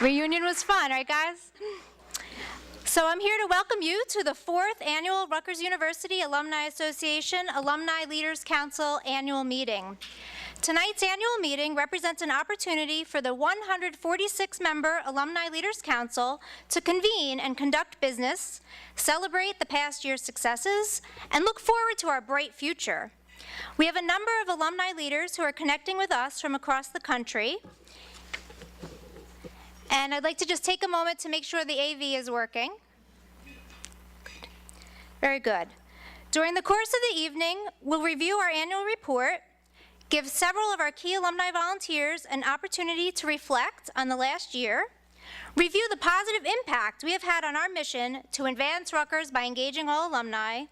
Reunion was fun, right, guys? So I'm here to welcome you to the 4th Annual Rutgers University Alumni Association Alumni Leaders Council Annual Meeting. Tonight's annual meeting represents an opportunity for the 146-member Alumni Leaders Council to convene and conduct business, celebrate the past year's successes, and look forward to our bright future. We have a number of alumni leaders who are connecting with us from across the country. And I'd like to just take a moment to make sure the AV is working. Very good. During the course of the evening, we'll review our annual report, give several of our key alumni volunteers an opportunity to reflect on the last year, review the positive impact we have had on our mission to advance Rutgers by engaging all alumni,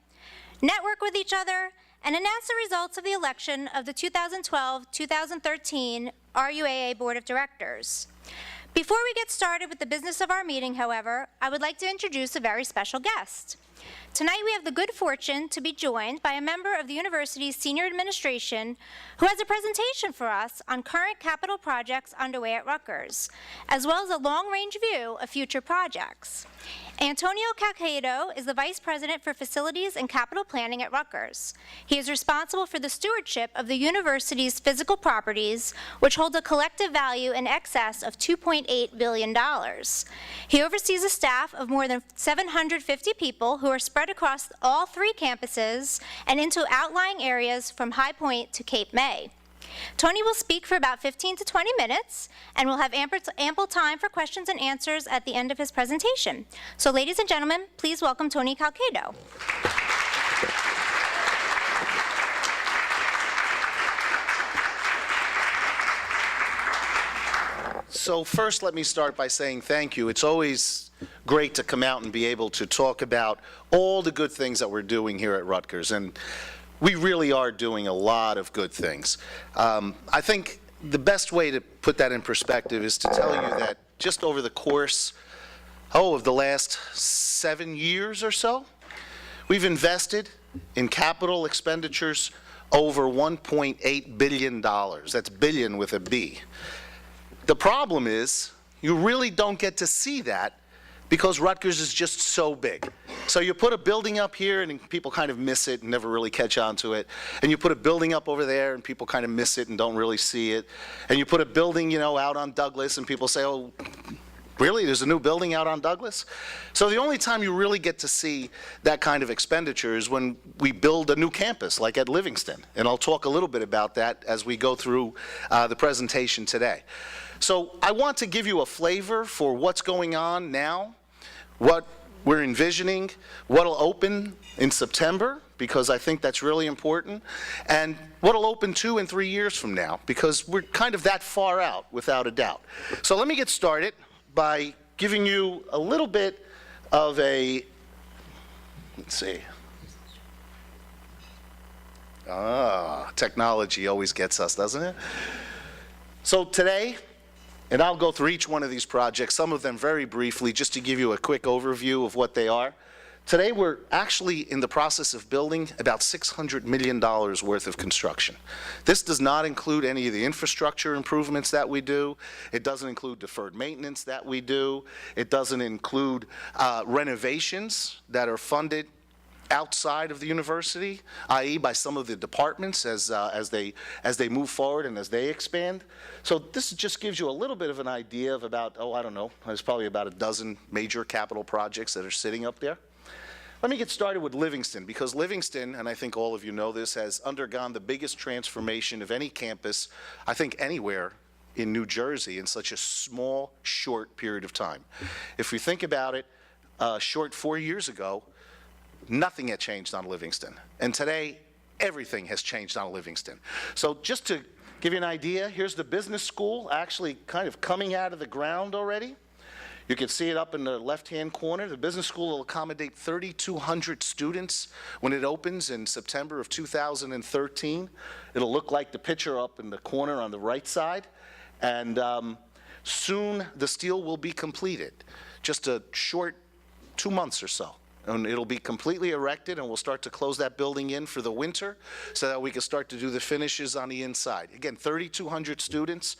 network with each other, and announce the results of the election of the 2012-2013 RUAA Board of Directors. Before we get started with the business of our meeting, however, I would like to introduce a very special guest. Tonight we have the good fortune to be joined by a member of the university's senior administration who has a presentation for us on current capital projects underway at Rutgers, as well as a long-range view of future projects. Antonio Calcado is the Vice President for Facilities and Capital Planning at Rutgers. He is responsible for the stewardship of the university's physical properties, which hold a collective value in excess of $2.8 billion. He oversees a staff of more than 750 people who are spread across all 3 campuses and into outlying areas from High Point to Cape May. Tony will speak for about 15 to 20 minutes, and we'll have ample time for questions and answers at the end of his presentation. So ladies and gentlemen, please welcome Tony Calcado. So first, let me start by saying thank you. It's always great to come out and be able to talk about all the good things that we're doing here at Rutgers. And we really are doing a lot of good things. I think the best way to put that in perspective is to tell you that just over the course, of the last 7 years or so, we've invested in capital expenditures over $1.8 billion. That's billion with a B. The problem is, you really don't get to see that because Rutgers is just so big. So you put a building up here and people kind of miss it and never really catch on to it. And you put a building up over there and people kind of miss it and don't really see it. And you put a building, out on Douglas and people say, oh, really, there's a new building out on Douglas? So the only time you really get to see that kind of expenditure is when we build a new campus, like at Livingston. And I'll talk a little bit about that as we go through the presentation today. So I want to give you a flavor for what's going on now, what we're envisioning, what'll open in September, because I think that's really important, and what'll open 2 and 3 years from now, because we're kind of that far out, without a doubt. So let me get started by giving you a little bit of a, let's see. Technology always gets us, doesn't it? So today, and I'll go through each one of these projects, some of them very briefly, just to give you a quick overview of what they are. Today, we're actually in the process of building about $600 million worth of construction. This does not include any of the infrastructure improvements that we do. It doesn't include deferred maintenance that we do. It doesn't include renovations that are funded outside of the university, i.e. by some of the departments as they move forward and as they expand. So this just gives you a little bit of an idea of about, I don't know, there's probably about a dozen major capital projects that are sitting up there. Let me get started with Livingston, because Livingston, and I think all of you know this, has undergone the biggest transformation of any campus, I think anywhere in New Jersey in such a small, short period of time. If we think about it, short 4 years ago, nothing had changed on Livingston. And today, everything has changed on Livingston. So just to give you an idea, here's the business school actually kind of coming out of the ground already. You can see it up in the left-hand corner. The business school will accommodate 3,200 students when it opens in September of 2013. It'll look like the picture up in the corner on the right side. And soon the steel will be completed. Just a short 2 months or so. And it'll be completely erected, and we'll start to close that building in for the winter so that we can start to do the finishes on the inside. Again, 3,200 students,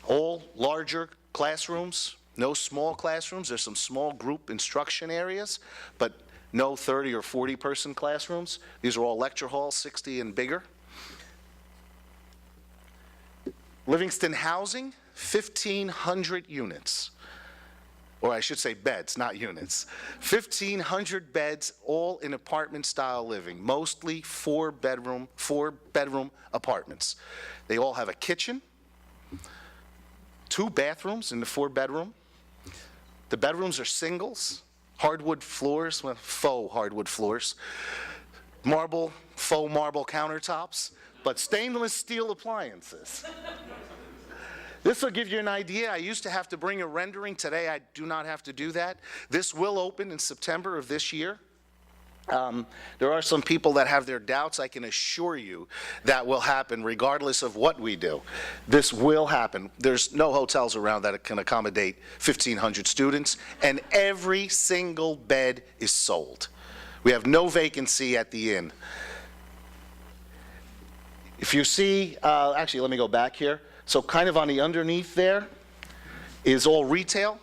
all larger classrooms, No small classrooms. There's some small group instruction areas, but no 30 or 40-person classrooms. These are all lecture halls, 60 and bigger. Livingston Housing, 1,500 units. Or I should say beds, not units. 1,500 beds, all in apartment-style living, mostly four-bedroom apartments. They all have a kitchen, 2 bathrooms in the 4-bedroom. The bedrooms are singles, hardwood floors, well, faux hardwood floors, faux marble countertops, but stainless steel appliances. This will give you an idea. I used to have to bring a rendering. Today, I do not have to do that. This will open in September of this year. There are some people that have their doubts. I can assure you that will happen regardless of what we do. This will happen. There's no hotels around that can accommodate 1,500 students, and every single bed is sold. We have no vacancy at the inn. If you see, actually, let me go back here. So kind of on the underneath there is all retail.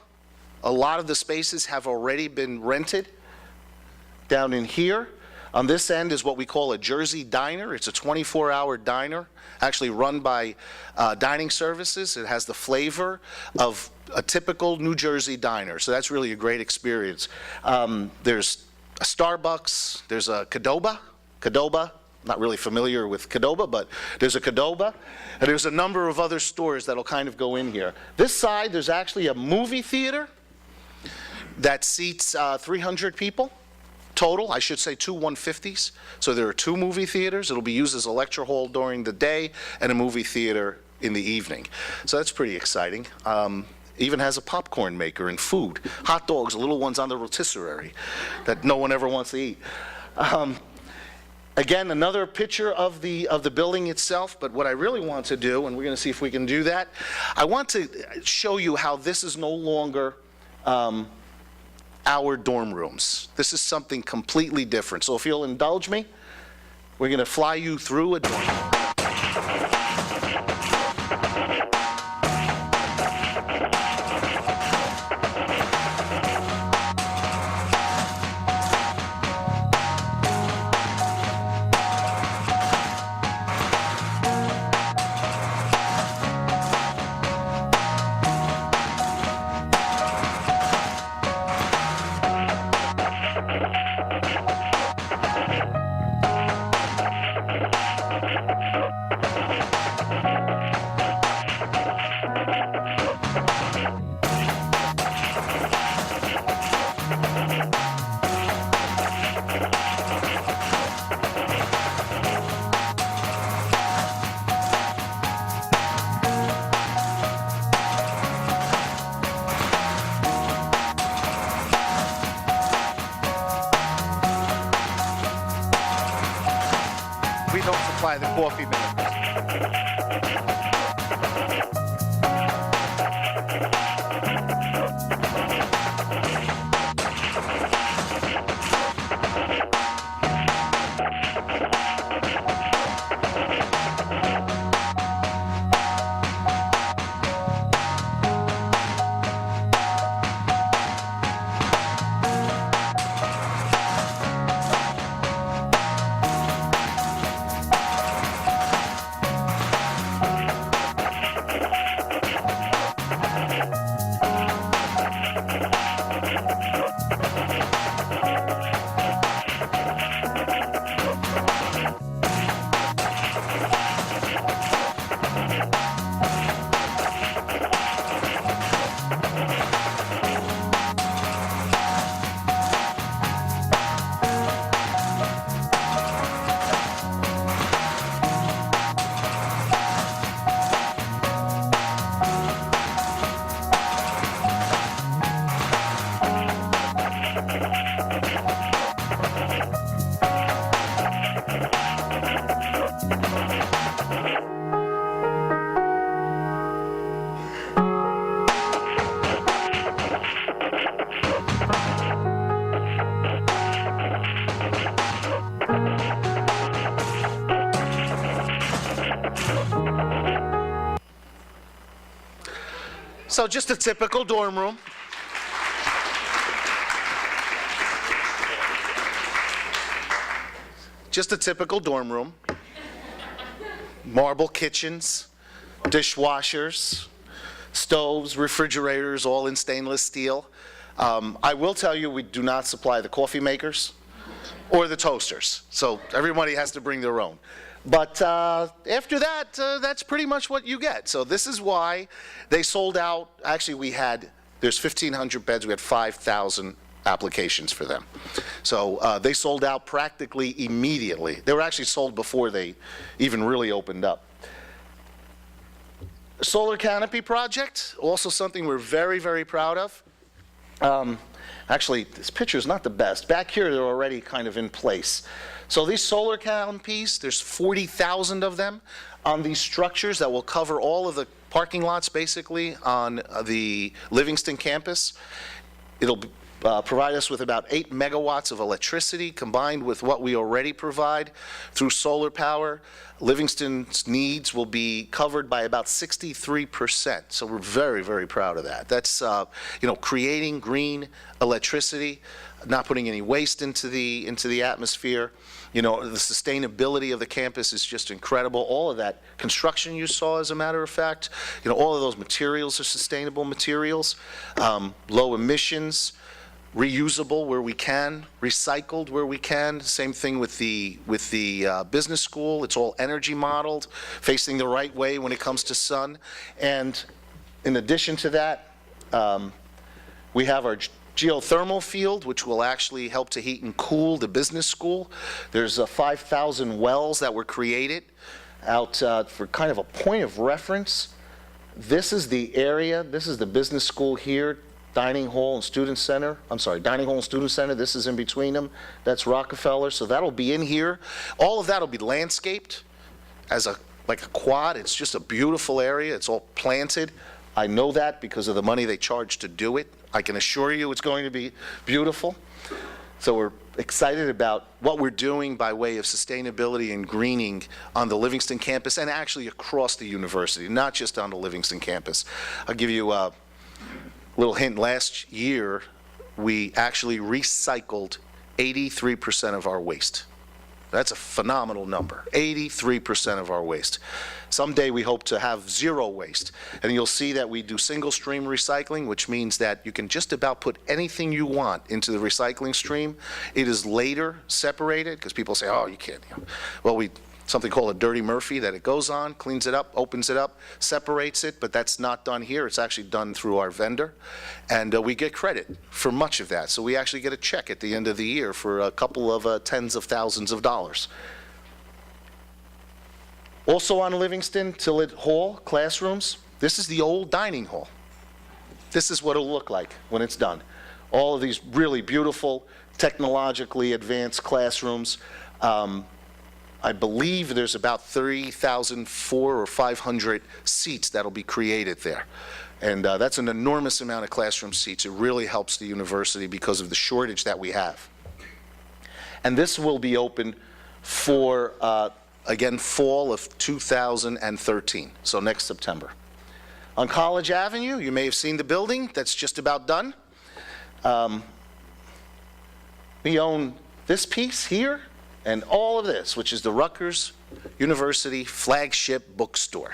A lot of the spaces have already been rented. Down in here, on this end is what we call a Jersey diner. It's a 24-hour diner, actually run by dining services. It has the flavor of a typical New Jersey diner, so that's really a great experience. There's a Starbucks, there's a Qdoba, not really familiar with Qdoba, but there's a Qdoba, and there's a number of other stores that'll kind of go in here. This side, there's actually a movie theater that seats 300 people. Total, I should say 2 150s. So there are 2 movie theaters. It'll be used as a lecture hall during the day and a movie theater in the evening. So that's pretty exciting. Even has a popcorn maker and food. Hot dogs, little ones on the rotisserie that no one ever wants to eat. Again, another picture of the building itself, but what I really want to do, and we're going to see if we can do that, I want to show you how this is no longer our dorm rooms. This is something completely different. So if you'll indulge me, we're going to fly you through a dorm room. We don't supply the coffee makers. So just a typical dorm room. Just a typical dorm room. Marble kitchens, dishwashers, stoves, refrigerators, all in stainless steel. I will tell you, we do not supply the coffee makers or the toasters, so everybody has to bring their own. But after that, that's pretty much what you get. So this is why they sold out. Actually, there's 1,500 beds. We had 5,000 applications for them. So they sold out practically immediately. They were actually sold before they even really opened up. Solar canopy project, also something we're very, very proud of. Actually, this picture is not the best. Back here, they're already kind of in place. So these solar canopies, there's 40,000 of them on these structures that will cover all of the parking lots, basically, on the Livingston campus. It'll provide us with about 8 megawatts of electricity combined with what we already provide through solar power. Livingston's needs will be covered by about 63%. So we're very, very proud of that. That's, creating green electricity, not putting any waste into the atmosphere. The sustainability of the campus is just incredible. All of that construction you saw, as a matter of fact, all of those materials are sustainable materials, low emissions, reusable where we can, recycled where we can. Same thing with the business school. It's all energy modeled, facing the right way when it comes to sun. And in addition to that, we have our geothermal field, which will actually help to heat and cool the business school. There's 5,000 wells that were created out for kind of a point of reference. This is the area, this is the business school here, dining hall and student center. Dining hall and student center. This is in between them. That's Rockefeller. So that'll be in here. All of that will be landscaped as like a quad. It's just a beautiful area. It's all planted. I know that because of the money they charge to do it. I can assure you it's going to be beautiful. So we're excited about what we're doing by way of sustainability and greening on the Livingston campus and actually across the university, not just on the Livingston campus. I'll give you a little hint. Last year, we actually recycled 83% of our waste. That's a phenomenal number, 83% of our waste. Someday we hope to have zero waste. And you'll see that we do single stream recycling, which means that you can just about put anything you want into the recycling stream. It is later separated, because people say, oh, you can't. Well, something called a dirty Murphy that it goes on, cleans it up, opens it up, separates it, but that's not done here. It's actually done through our vendor. And we get credit for much of that. So we actually get a check at the end of the year for a couple of tens of thousands of dollars. Also on Livingston, Tillett Hall, classrooms. This is the old dining hall. This is what it'll look like when it's done. All of these really beautiful, technologically advanced classrooms. I believe there's about 3,400 or 500 seats that'll be created there. And that's an enormous amount of classroom seats. It really helps the university because of the shortage that we have. And this will be open for, again, fall of 2013, so next September. On College Avenue, you may have seen the building that's just about done. We own this piece here and all of this, which is the Rutgers University flagship bookstore.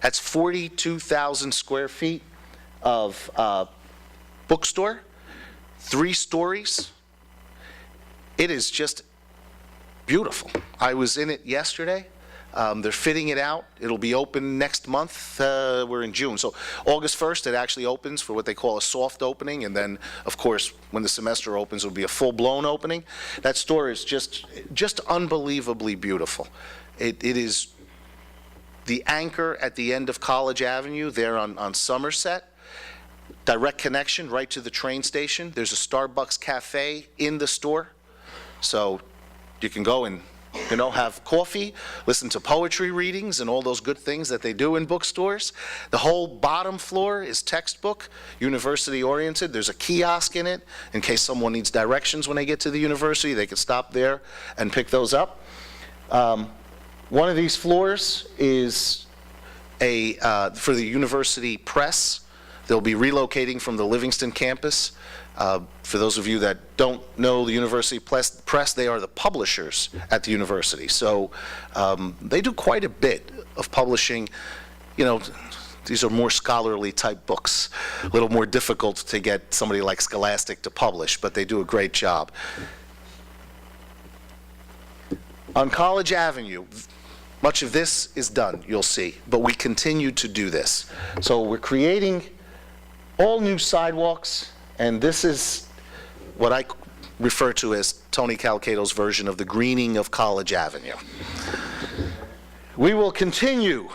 That's 42,000 square feet of bookstore, 3 stories. It is just beautiful. I was in it yesterday. They're fitting it out. It'll be open next month. We're in June. So August 1st, it actually opens for what they call a soft opening. And then, of course, when the semester opens, it'll be a full-blown opening. That store is just unbelievably beautiful. It is the anchor at the end of College Avenue there on Somerset. Direct connection right to the train station. There's a Starbucks cafe in the store. So you can go and have coffee, listen to poetry readings and all those good things that they do in bookstores. The whole bottom floor is textbook, university-oriented. There's a kiosk in it in case someone needs directions when they get to the university. They can stop there and pick those up. One of these floors is for the university press. They'll be relocating from the Livingston campus. For those of you that don't know the University Press, they are the publishers at the university. So they do quite a bit of publishing. You know, these are more scholarly type books, a little more difficult to get somebody like Scholastic to publish, but they do a great job. On College Avenue, much of this is done, you'll see, but we continue to do this. So we're creating all new sidewalks, and this is what I refer to as Tony Calcato's version of the greening of College Avenue. We will continue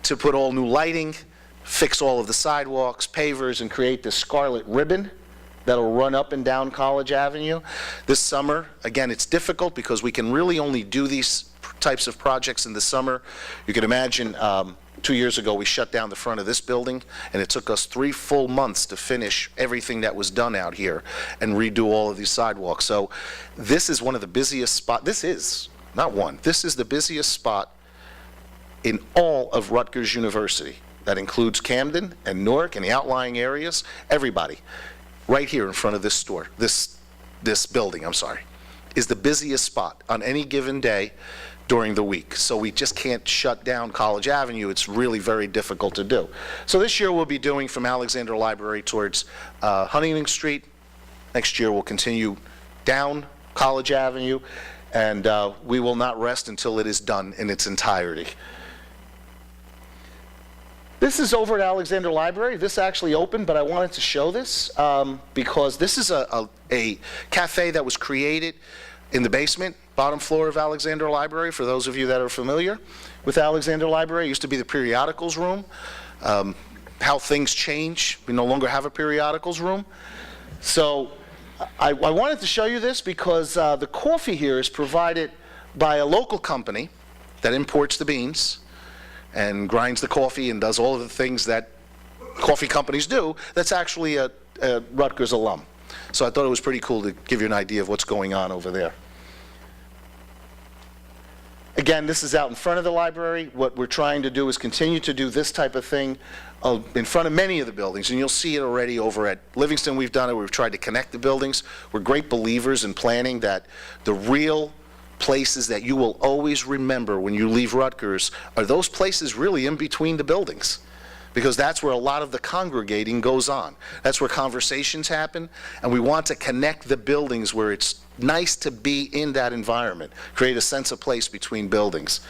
to put all new lighting, fix all of the sidewalks, pavers, and create this scarlet ribbon that'll run up and down College Avenue. This summer, again, it's difficult because we can really only do these types of projects in the summer. You can imagine 2 years ago we shut down the front of this building, and it took us 3 full months to finish everything that was done out here and redo all of these sidewalks. So this is one of the busiest spots. This is, not one, this is the busiest spot in all of Rutgers University. That includes Camden and Newark and the outlying areas, everybody. Right here in front of this store, this building, I'm sorry, is the busiest spot on any given day during the week. So we just can't shut down College Avenue. It's really very difficult to do. So this year we'll be doing from Alexander Library towards Huntington Street. Next year we'll continue down College Avenue, and we will not rest until it is done in its entirety. This is over at Alexander Library. This actually opened, but I wanted to show this because this is a cafe that was created in the basement, bottom floor of Alexander Library. For those of you that are familiar with Alexander Library, it used to be the periodicals room. How things change, we no longer have a periodicals room. So I wanted to show you this because the coffee here is provided by a local company that imports the beans and grinds the coffee and does all of the things that coffee companies do. That's actually a Rutgers alum. So I thought it was pretty cool to give you an idea of what's going on over there. Again, this is out in front of the library. What we're trying to do is continue to do this type of thing in front of many of the buildings, and you'll see it already over at Livingston. We've done it. We've tried to connect the buildings. We're great believers in planning that the real places that you will always remember when you leave Rutgers are those places really in between the buildings, because that's where a lot of the congregating goes on. That's where conversations happen, and we want to connect the buildings where it's nice to be in that environment, create a sense of place between buildings.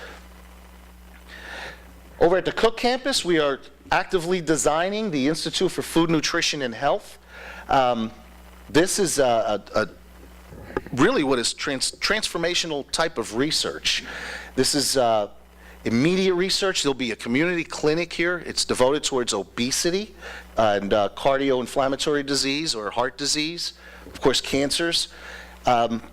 Over at the Cook campus, we are actively designing the Institute for Food, Nutrition, and Health. This is really what is transformational type of research. This is immediate research. There'll be a community clinic here. It's devoted towards obesity and cardio-inflammatory disease or heart disease, of course cancers.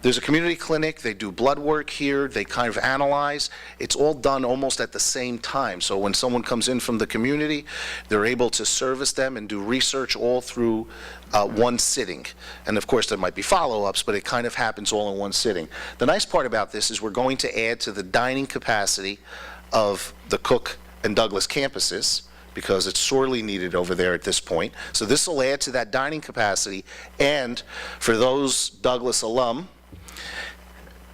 There's a community clinic. They do blood work here. They kind of analyze. It's all done almost at the same time. So when someone comes in from the community, they're able to service them and do research all through one sitting. And of course, there might be follow-ups, but it kind of happens all in one sitting. The nice part about this is we're going to add to the dining capacity of the Cook and Douglas campuses, because it's sorely needed over there at this point. So this will add to that dining capacity, and for those Douglas alum,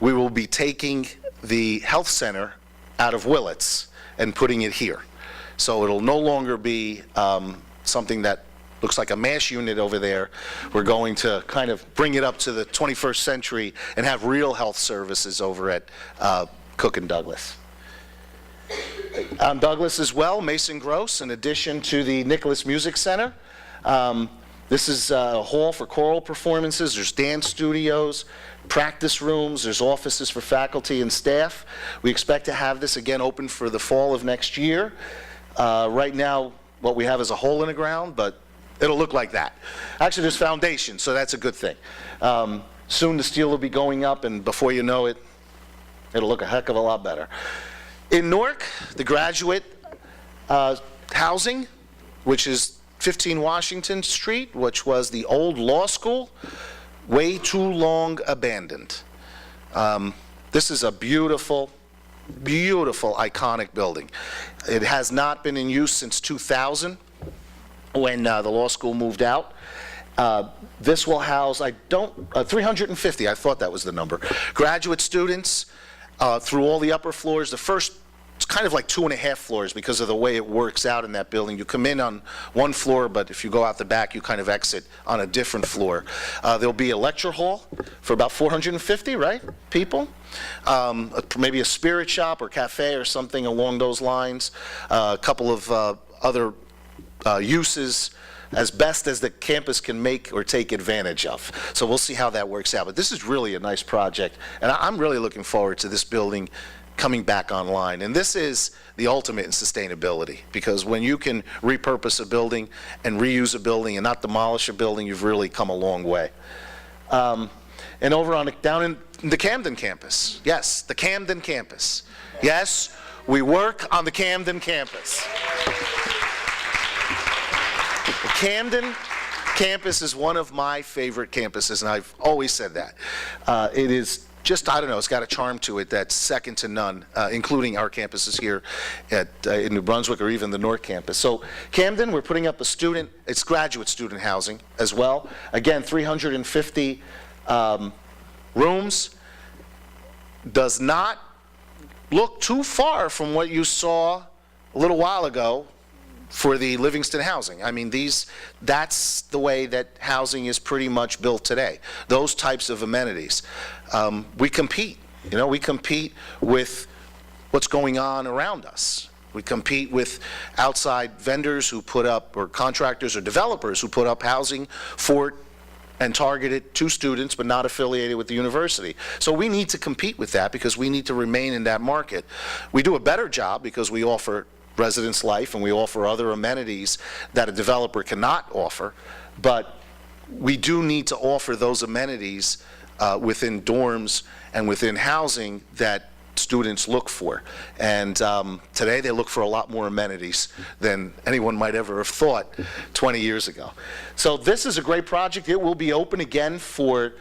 we will be taking the health center out of Willits and putting it here. So it'll no longer be something that looks like a MASH unit over there. We're going to kind of bring it up to the 21st century and have real health services over at Cook and Douglas. On Douglas as well, Mason Gross, in addition to the Nicholas Music Center. This is a hall for choral performances. There's dance studios, practice rooms, there's offices for faculty and staff. We expect to have this again open for the fall of next year. Right now, what we have is a hole in the ground, but it'll look like that. Actually, there's foundation, so that's a good thing. Soon the steel will be going up, and before you know it, it'll look a heck of a lot better. In Newark, the graduate housing, which is 15 Washington Street, which was the old law school, way too long abandoned. This is a beautiful, beautiful, iconic building. It has not been in use since 2000. when the law school moved out. This will house, 350, I thought that was the number, graduate students through all the upper floors. The first, it's kind of like 2.5 floors because of the way it works out in that building. You come in on one floor, but if you go out the back, you kind of exit on a different floor. There'll be a lecture hall for about 450, right, people? Maybe a spirit shop or cafe or something along those lines. A couple of other uses as best as the campus can make or take advantage of. So we'll see how that works out. But this is really a nice project, and I'm really looking forward to this building coming back online. And this is the ultimate in sustainability, because when you can repurpose a building and reuse a building and not demolish a building, you've really come a long way. And over on down in the Camden campus, yes, the Camden campus. Yes, we work on the Camden campus. The Camden campus is one of my favorite campuses, and I've always said that. It is just, I don't know, it's got a charm to it that's second to none, including our campuses here in New Brunswick or even the North Campus. So Camden, we're putting up it's graduate student housing as well. Again, 350 rooms. Does not look too far from what you saw a little while ago for the Livingston housing. I mean, that's the way that housing is pretty much built today. Those types of amenities. We compete, we compete with what's going on around us. We compete with outside vendors who put up, or contractors or developers who put up housing for and targeted to students but not affiliated with the university. So we need to compete with that because we need to remain in that market. We do a better job because we offer residence life and we offer other amenities that a developer cannot offer, but we do need to offer those amenities within dorms and within housing that students look for. And today they look for a lot more amenities than anyone might ever have thought 20 years ago. So this is a great project. It will be open again for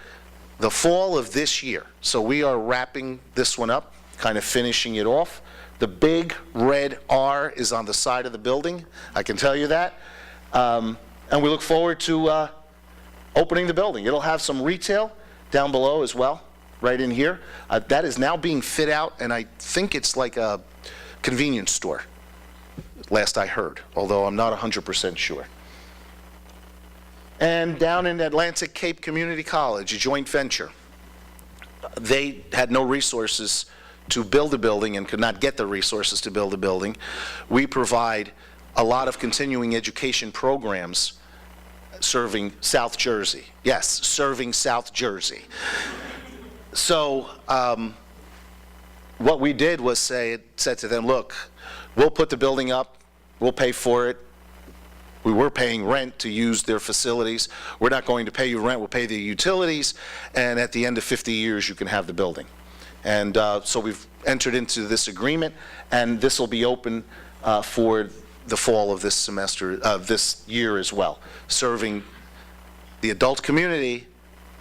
the fall of this year. So we are wrapping this one up, kind of finishing it off. The big red R is on the side of the building, I can tell you that. And we look forward to opening the building. It'll have some retail down below as well, right in here. That is now being fit out, and I think it's like a convenience store, last I heard, although I'm not 100% sure. And down in Atlantic Cape Community College, a joint venture. They had no resources to build a building and could not get the resources to build a building. We provide a lot of continuing education programs serving South Jersey. Yes, serving South Jersey. So what we did was said to them, look, we'll put the building up, we'll pay for it. We were paying rent to use their facilities. We're not going to pay you rent, we'll pay the utilities, and at the end of 50 years you can have the building. And so we've entered into this agreement, and this will be open for the fall of this semester, this year as well, serving the adult community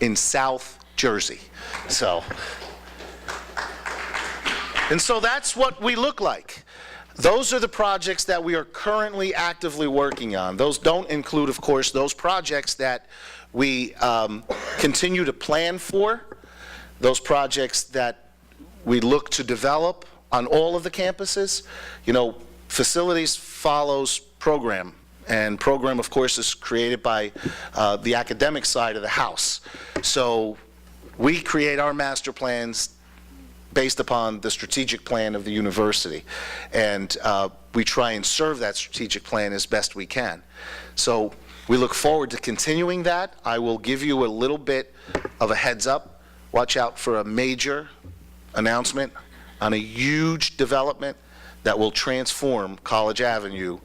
in South Jersey. So that's what we look like. Those are the projects that we are currently actively working on. Those don't include, of course, those projects that we continue to plan for, those projects that we look to develop on all of the campuses. Facilities follows program, and program, of course, is created by the academic side of the house. So we create our master plans based upon the strategic plan of the university, and we try and serve that strategic plan as best we can. So we look forward to continuing that. I will give you a little bit of a heads up. Watch out for a major announcement on a huge development that will transform College Avenue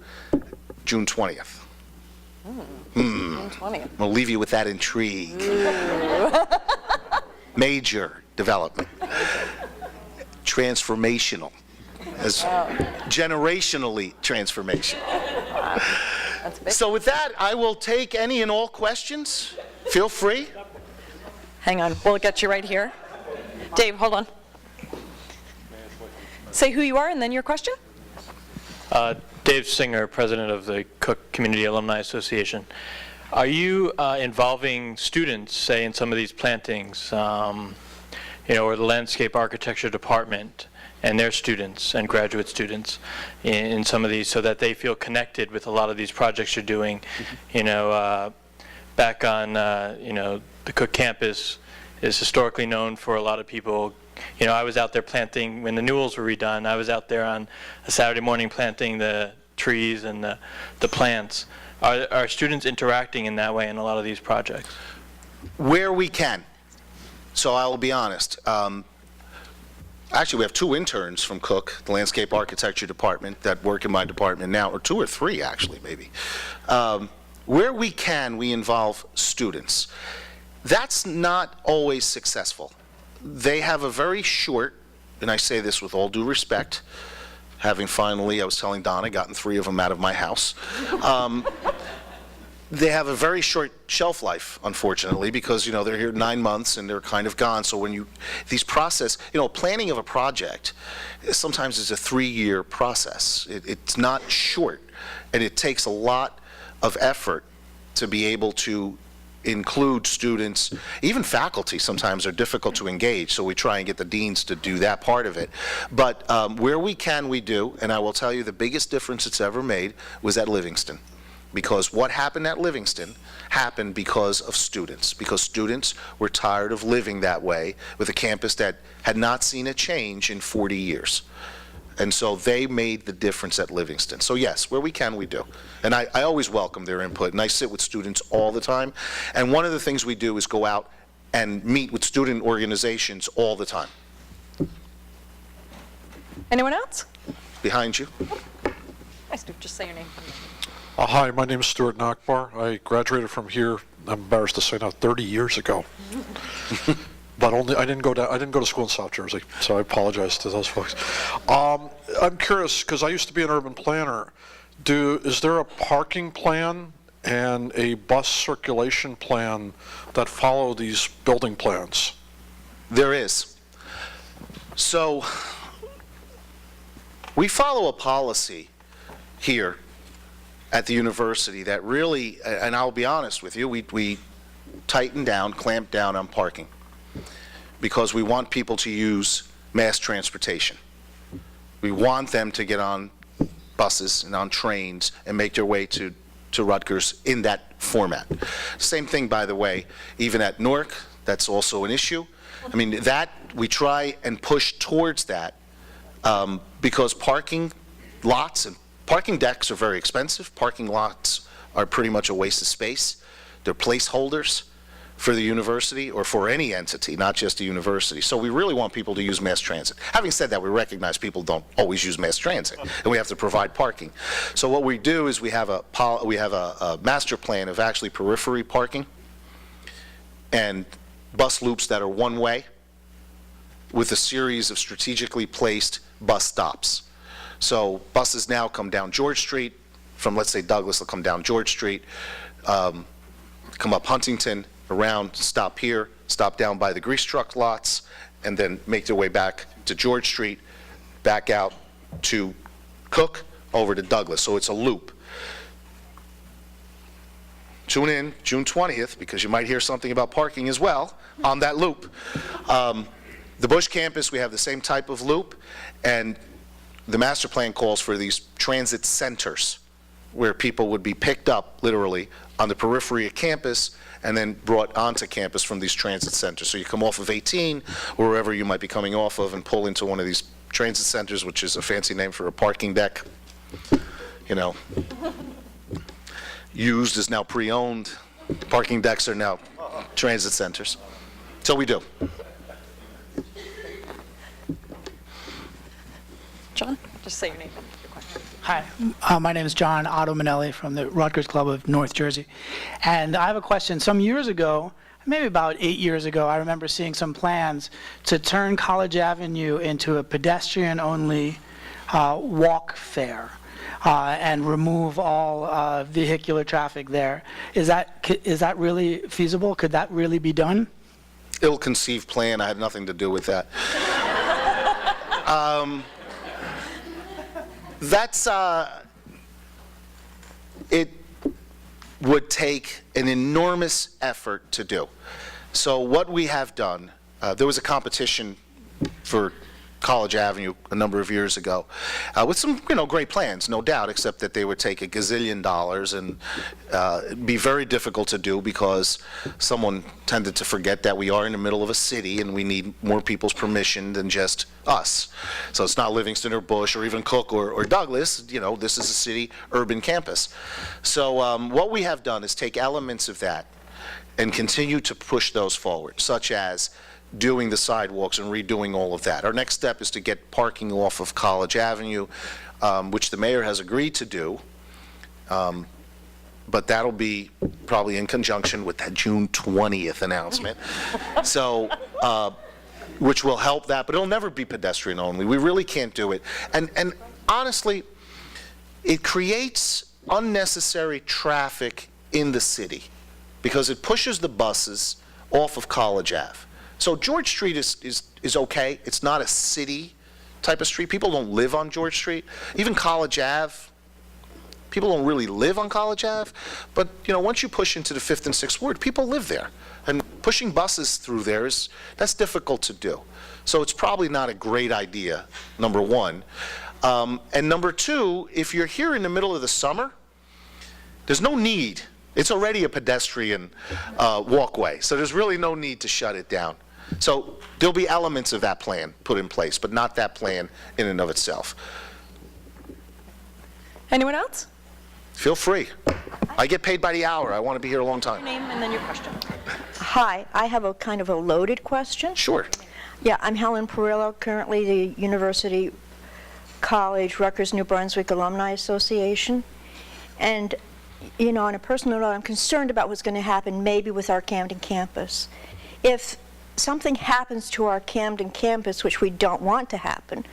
June 20th. June 20th. I'll leave you with that intrigue. Major development. Transformational. Generationally transformational. That's big. So with that, I will take any and all questions. Feel free. Hang on, we'll get you right here. Dave, hold on. Say who you are and then your question. Dave Singer, president of the Cook Community Alumni Association. Are you involving students, say, in some of these plantings, or the landscape architecture department and their students and graduate students in some of these, so that they feel connected with a lot of these projects you're doing? Back on, the Cook campus is historically known for a lot of people. I was out there planting when the Newells were redone. I was out there on a Saturday morning planting the trees and the plants. Are students interacting in that way in a lot of these projects? Where we can. So I will be honest. Actually, we have 2 interns from Cook, the landscape architecture department, that work in my department now, or 2 or 3 actually, maybe. Where we can, we involve students. That's not always successful. They have a very short, and I say this with all due respect, having finally, I was telling Donna, gotten 3 of them out of my house. They have a very short shelf life, unfortunately, because, they're here 9 months and they're kind of gone. So when these process, planning of a project sometimes is a 3-year process. It's not short, and it takes a lot of effort to be able to include students. Even faculty sometimes are difficult to engage, so we try and get the deans to do that part of it. But where we can, we do, and I will tell you the biggest difference it's ever made was at Livingston. Because what happened at Livingston happened because of students, because students were tired of living that way with a campus that had not seen a change in 40 years. And so they made the difference at Livingston. So yes, where we can, we do. And I always welcome their input, and I sit with students all the time. And one of the things we do is go out and meet with student organizations all the time. Anyone else? Behind you. Nice to just say your name. Hi, my name is Stuart Nakbar. I graduated from here, I'm embarrassed to say now, 30 years ago. But I didn't go to school in South Jersey, so I apologize to those folks. I'm curious, because I used to be an urban planner. Is there a parking plan and a bus circulation plan that follow these building plans? There is. So we follow a policy here at the university that really, and I'll be honest with you, we tighten down, clamp down on parking because we want people to use mass transportation. We want them to get on buses and on trains and make their way to Rutgers in that format. Same thing, by the way, even at Newark, that's also an issue. I mean, that we try and push towards that because parking lots and parking decks are very expensive. Parking lots are pretty much a waste of space. They're placeholders for the university or for any entity, not just a university. So we really want people to use mass transit. Having said that, we recognize people don't always use mass transit, and we have to provide parking. So what we do is we have a master plan of actually periphery parking and bus loops that are one way with a series of strategically placed bus stops. So buses now come down George Street from, let's say, Douglas. They'll come down George Street, come up Huntington, around, stop here, stop down by the grease truck lots, and then make their way back to George Street, back out to Cook, over to Douglas. So it's a loop. Tune in June 20th, because you might hear something about parking as well on that loop. The Bush campus, we have the same type of loop, and the master plan calls for these transit centers where people would be picked up, literally, on the periphery of campus and then brought onto campus from these transit centers. So you come off of 18, or wherever you might be coming off of, and pull into one of these transit centers, which is a fancy name for a parking deck. You know, used is now pre-owned. Parking decks are now transit centers. So we do. John, just say your name. Hi, my name is John Otto Manelli from the Rutgers Club of North Jersey. And I have a question. Some years ago, maybe about 8 years ago, I remember seeing some plans to turn College Avenue into a pedestrian-only walk fare and remove all vehicular traffic there. Is that really feasible? Could that really be done? Ill-conceived plan. I had nothing to do with that. it would take an enormous effort to do. So what we have done, there was a competition for College Avenue a number of years ago with some, great plans, no doubt, except that they would take $1 gazillion and be very difficult to do because someone tended to forget that we are in the middle of a city and we need more people's permission than just us. So it's not Livingston or Bush or even Cook or Douglas. This is a city urban campus. So what we have done is take elements of that and continue to push those forward, such as doing the sidewalks and redoing all of that. Our next step is to get parking off of College Avenue, which the mayor has agreed to do, but that'll be probably in conjunction with that June 20th announcement. So, which will help that, but it'll never be pedestrian only. We really can't do it. And honestly, it creates unnecessary traffic in the city because it pushes the buses off of College Ave. So George Street is okay. It's not a city type of street. People don't live on George Street. Even College Ave, people don't really live on College Ave. But, once you push into the 5th and 6th Ward, people live there. And pushing buses through there that's difficult to do. So it's probably not a great idea, number one. And number two, if you're here in the middle of the summer, there's no need. It's already a pedestrian walkway, so there's really no need to shut it down. So there'll be elements of that plan put in place, but not that plan in and of itself. Anyone else? Feel free. I get paid by the hour. I want to be here a long time. Name and then your question. Hi, I have a kind of a loaded question. Sure. Yeah, I'm Helen Perillo, currently the University College Rutgers New Brunswick Alumni Association. And, on a personal note, I'm concerned about what's going to happen maybe with our Camden campus. If something happens to our Camden campus, which we don't want to happen,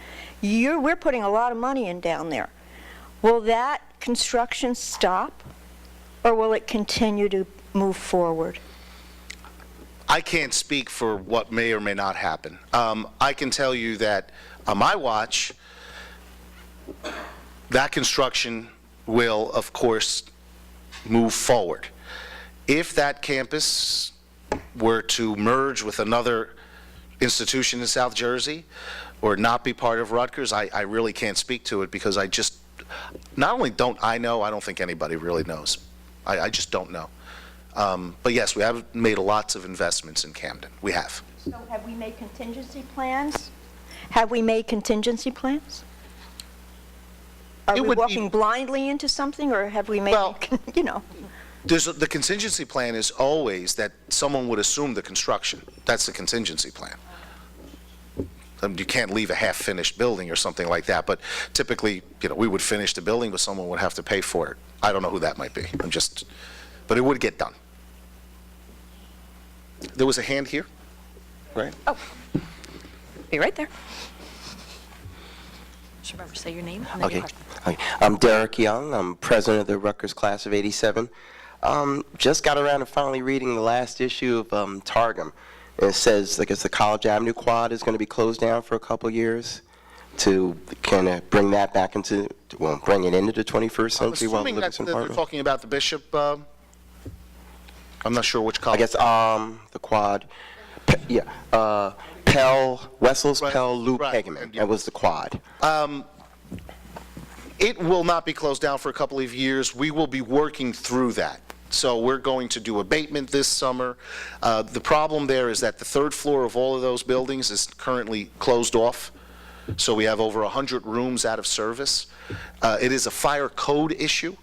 we're putting a lot of money in down there. Will that construction stop, or will it continue to move forward? I can't speak for what may or may not happen. I can tell you that on my watch, that construction will, of course, move forward. If that campus were to merge with another institution in South Jersey or not be part of Rutgers, I really can't speak to it because not only don't I know, I don't think anybody really knows. I just don't know. But yes, we have made lots of investments in Camden. We have. So have we made contingency plans? Have we made contingency plans? Are It we would be- walking blindly into something, or have we made, Well- The contingency plan is always that someone would assume the construction. That's the contingency plan. You can't leave a half-finished building or something like that, but typically, we would finish the building, but someone would have to pay for it. I don't know who that might be. But it would get done. There was a hand here, right? Oh, be right there. Just remember, say your name and then your Okay. question. I'm Derek Young. I'm president of the Rutgers class of '87. Just got around to finally reading the last issue of Targum. It says, I guess, the College Avenue quad is going to be closed down for a couple of years to kind of bring that back into, bring it into the 21st century while Assuming that Livingston they're Park. talking about the Bishop, I'm not sure which I college. guess the quad, Pell, Wessels, Right, Pell, Loop, right, Hegeman. and- That was the quad. It will not be closed down for a couple of years. We will be working through that. So we're going to do abatement this summer. The problem there is that the third floor of all of those buildings is currently closed off. So we have over 100 rooms out of service. It is a fire code issue,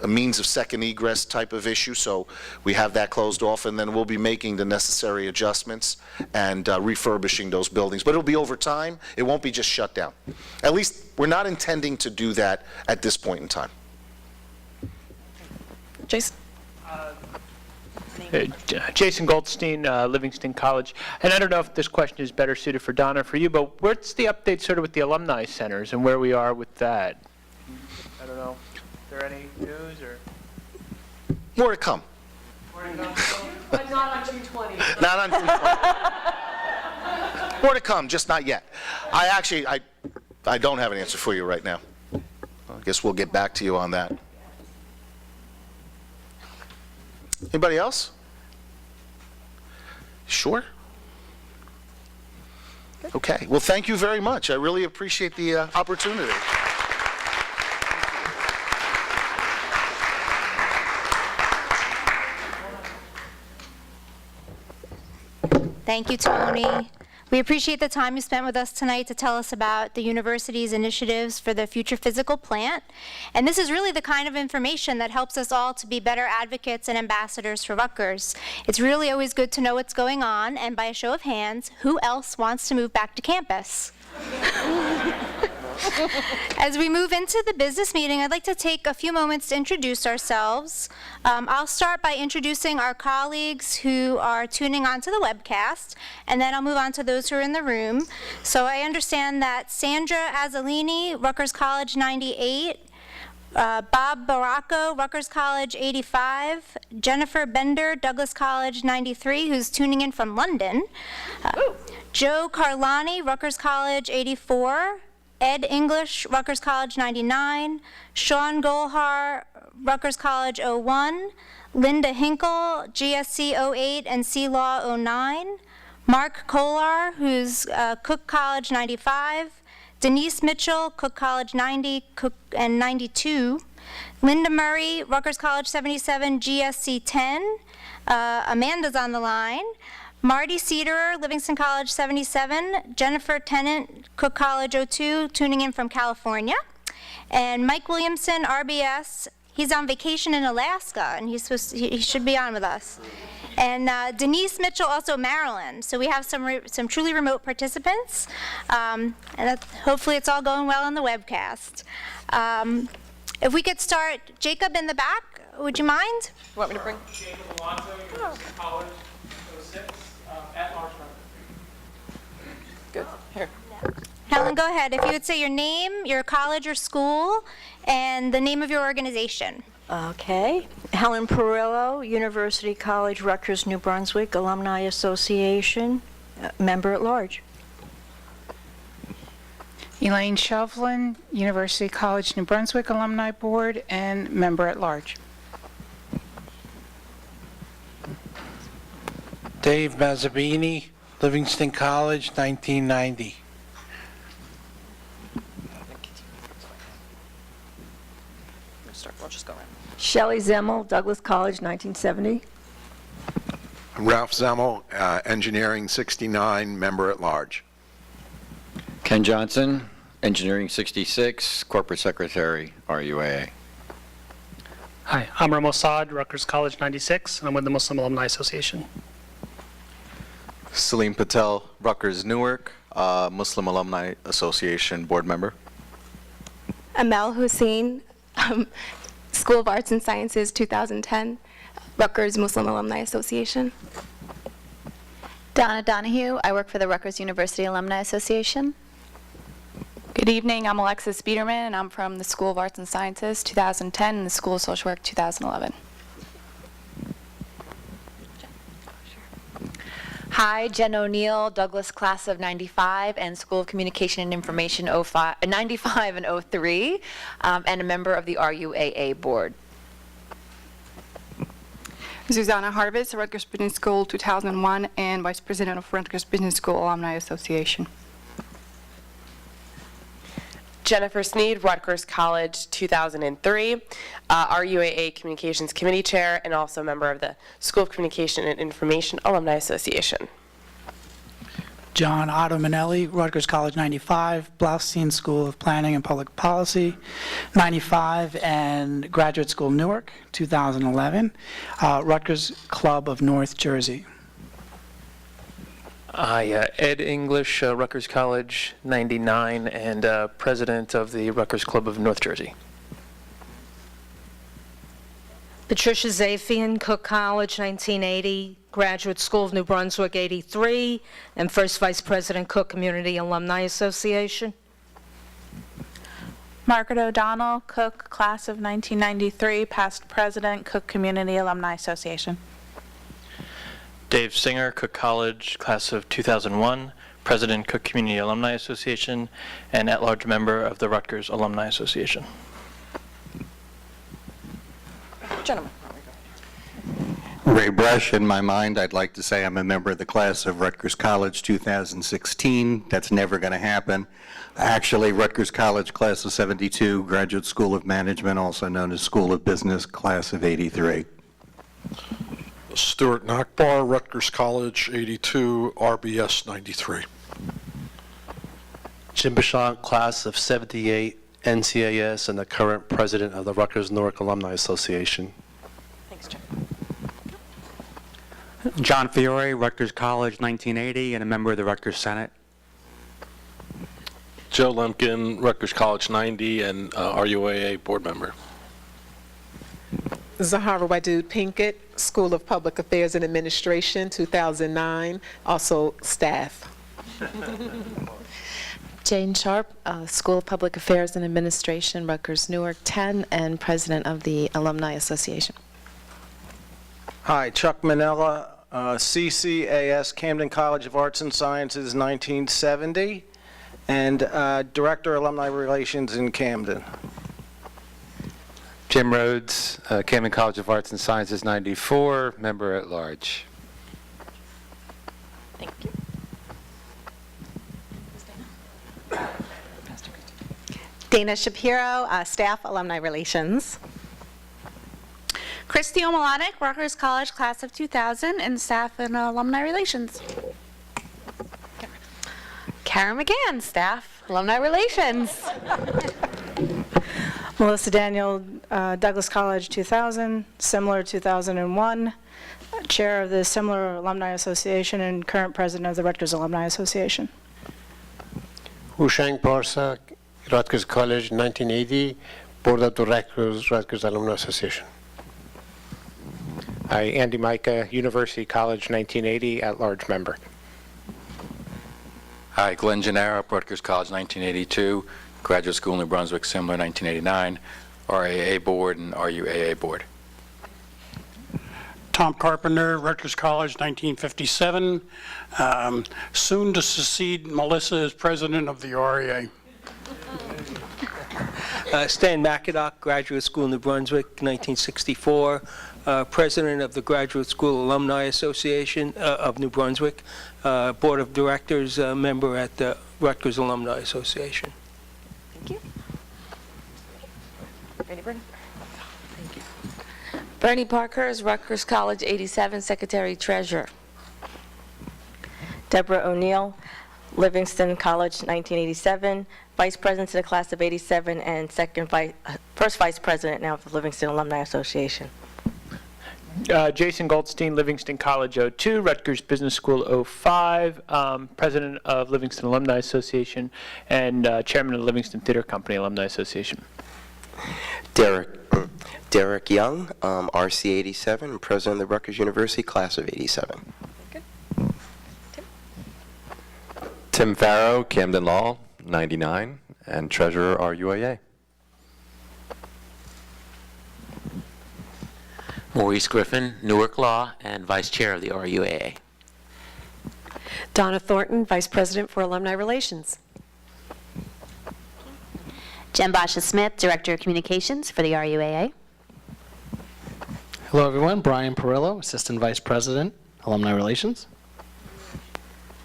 a means of second egress type of issue. So we have that closed off, and then we'll be making the necessary adjustments and refurbishing those buildings. But it'll be over time. It won't be just shut down. At least, we're not intending to do that at this point in time. Jason? Jason Goldstein, Livingston College. And I don't know if this question is better suited for Donna or for you, but what's the update sort of with the alumni centers and where we are with that? I don't know. Is there any news or? More to come. But not on June 20th. Not on June 20th. More to come, just not yet. I don't have an answer for you right now. I guess we'll get back to you on that. Anybody else? Sure? Okay. Well, thank you very much. I really appreciate the opportunity. Thank you, Tony. We appreciate the time you spent with us tonight to tell us about the university's initiatives for the future physical plant. And this is really the kind of information that helps us all to be better advocates and ambassadors for Rutgers. It's really always good to know what's going on, and by a show of hands, who else wants to move back to campus? As we move into the business meeting, I'd like to take a few moments to introduce ourselves. I'll start by introducing our colleagues who are tuning onto the webcast, and then I'll move on to those who are in the room. So I understand that Sandra Azzolini, Rutgers College 98, Bob Baracco, Rutgers College 85, Jennifer Bender, Douglas College 93, who's tuning in from London, Joe Carlani, Rutgers College 84, Ed English, Rutgers College 99, Sean Golhar, Rutgers College 01, Linda Hinkle, GSC 08 and C-Law 09, Mark Kolar, who's Cook College 95, Denise Mitchell, Cook College 90 Cook and 92, Linda Murray, Rutgers College 77, GSC 10, Amanda's on the line, Marty Cederer, Livingston College 77, Jennifer Tennant, Cook College 02, tuning in from California, and Mike Williamson, RBS, he's on vacation in Alaska, and he should be on with us. And Denise Mitchell, also Maryland. So we have some truly remote participants, and hopefully it's all going well on the webcast. If we could start, Jacob in the back, would you mind? You want me to bring? Jacob Alonso, University College 06, at large member. Good. Here. Helen, go ahead. If you would say your name, your college or school, and the name of your organization. Okay. Helen Perillo, University College, Rutgers, New Brunswick, Alumni Association, member at large. Elaine Shovlin, University College, New Brunswick Alumni Board, and member at large. Dave Mazzabini, Livingston College, 1990. We'll just go around. Shelley Zemmel, Douglas College, 1970. Ralph Zemmel, Engineering 69, member at large. Ken Johnson, Engineering 66, Corporate Secretary, RUAA. Hi, I'm Ramo Saad, Rutgers College 96, and I'm with the Muslim Alumni Association. Salim Patel, Rutgers Newark, Muslim Alumni Association board member. Amel Hussein, School of Arts and Sciences 2010, Rutgers Muslim Alumni Association. Donna Donahue, I work for the Rutgers University Alumni Association. Good evening, I'm Alexis Biederman, and I'm from the School of Arts and Sciences 2010 and the School of Social Work 2011. Hi, Jen O'Neill, Douglas Class of 95 and School of Communication and Information 95 and 03, and a member of the RUAA board. Susanna Harvitz, Rutgers Business School 2001 and Vice President of Rutgers Business School Alumni Association. Jennifer Sneed, Rutgers College 2003, RUAA Communications Committee Chair, and also a member of the School of Communication and Information Alumni Association. John Otto Manelli, Rutgers College 95, Blaustein School of Planning and Public Policy 95, and Graduate School Newark 2011, Rutgers Club of North Jersey. Ed English, Rutgers College 99, and president of the Rutgers Club of North Jersey. Patricia Zafian, Cook College 1980, Graduate School of New Brunswick 83, and first Vice President, Cook Community Alumni Association. Margaret O'Donnell, Cook Class of 1993, past President, Cook Community Alumni Association. Dave Singer, Cook College, Class of 2001, President, Cook Community Alumni Association, and at-large member of the Rutgers Alumni Association. Gentlemen. Ray Brush. In my mind, I'd like to say I'm a member of the class of Rutgers College 2016. That's never going to happen. Actually, Rutgers College class of 72, Graduate School of Management, also known as School of Business, class of 83. Stuart Nakbar, Rutgers College 82, RBS 93. Jim Bashant, class of 78, NCAS, and the current president of the Rutgers Newark Alumni Association. Thanks, Jim. John Fiore, Rutgers College 1980, and a member of the Rutgers Senate. Joe Lemkin, Rutgers College 90, and RUAA board member. Zahara Wadud Pinkett, School of Public Affairs and Administration, 2009, also staff. Jane Sharp, School of Public Affairs and Administration, Rutgers Newark 10, and president of the Alumni Association. Hi, Chuck Manella, CCAS, Camden College of Arts and Sciences, 1970, and Director Alumni Relations in Camden. Jim Rhodes, Camden College of Arts and Sciences, 94, member at large. Thank you. Dana Shapiro, staff, Alumni Relations. Christy Omelanik, Rutgers College class of 2000, and staff in Alumni Relations. Karen McGann, staff, Alumni Relations. Melissa Daniel, Douglas College 2000, similar 2001, chair of the Similar Alumni Association and current president of the Rutgers Alumni Association. Hushang Parsa, Rutgers College 1980, Board of Directors, Rutgers Alumni Association. Hi, Andy Micah, University College 1980, at-large member. Hi, Glenn Gennaro, Rutgers College 1982, Graduate School New Brunswick, similar 1989, RAA board and RUAA board. Tom Carpenter, Rutgers College 1957, soon to succeed Melissa as president of the RAA. Stan McAdock, Graduate School New Brunswick, 1964, president of the Graduate School Alumni Association of New Brunswick, board of directors, member at the Rutgers Alumni Association. Thank you. Ready, Bernie? Thank you. Bernie Parkhurst, Rutgers College 87, secretary treasurer. Deborah O'Neill, Livingston College 1987, vice president to the class of 87 and first vice president now of the Livingston Alumni Association. Jason Goldstein, Livingston College 02, Rutgers Business School 05, president of Livingston Alumni Association, and chairman of the Livingston Theater Company Alumni Association. Derek Young, RC 87, president of the Rutgers University class of 87. Good. Tim Farrow, Camden Law, 99, and treasurer RUAA. Maurice Griffin, Newark Law, and vice chair of the RUAA. Donna Thornton, vice president for Alumni Relations. Jen Basha Smith, director of communications for the RUAA. Hello, everyone. Brian Perillo, assistant vice president, alumni relations.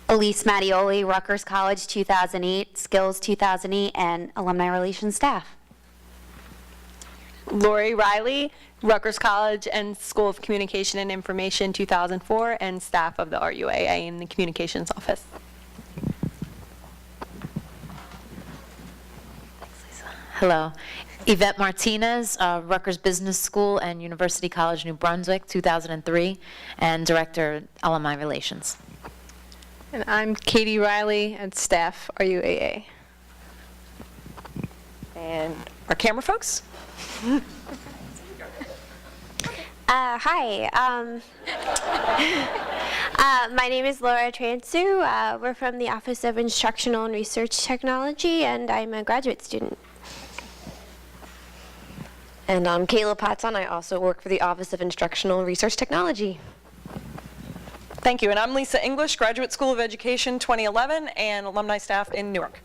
Elise Mattioli, Rutgers College 2008, Skills 2008, and Alumni Relations staff. Lori Riley, Rutgers College and School of Communication and Information 2004, and staff of the RUAA in the communications office. Hello. Yvette Martinez, Rutgers Business School and University College New Brunswick, 2003, and Director, Alumni Relations. And I'm Katie Riley, and staff RUAA. And our camera folks? Hi. My name is Laura Transu. We're from the Office of Instructional and Research Technology, and I'm a graduate student. And I'm Kayla Patson. I also work for the Office of Instructional and Research Technology. Thank you. And I'm Lisa English, Graduate School of Education 2011, and alumni staff in Newark.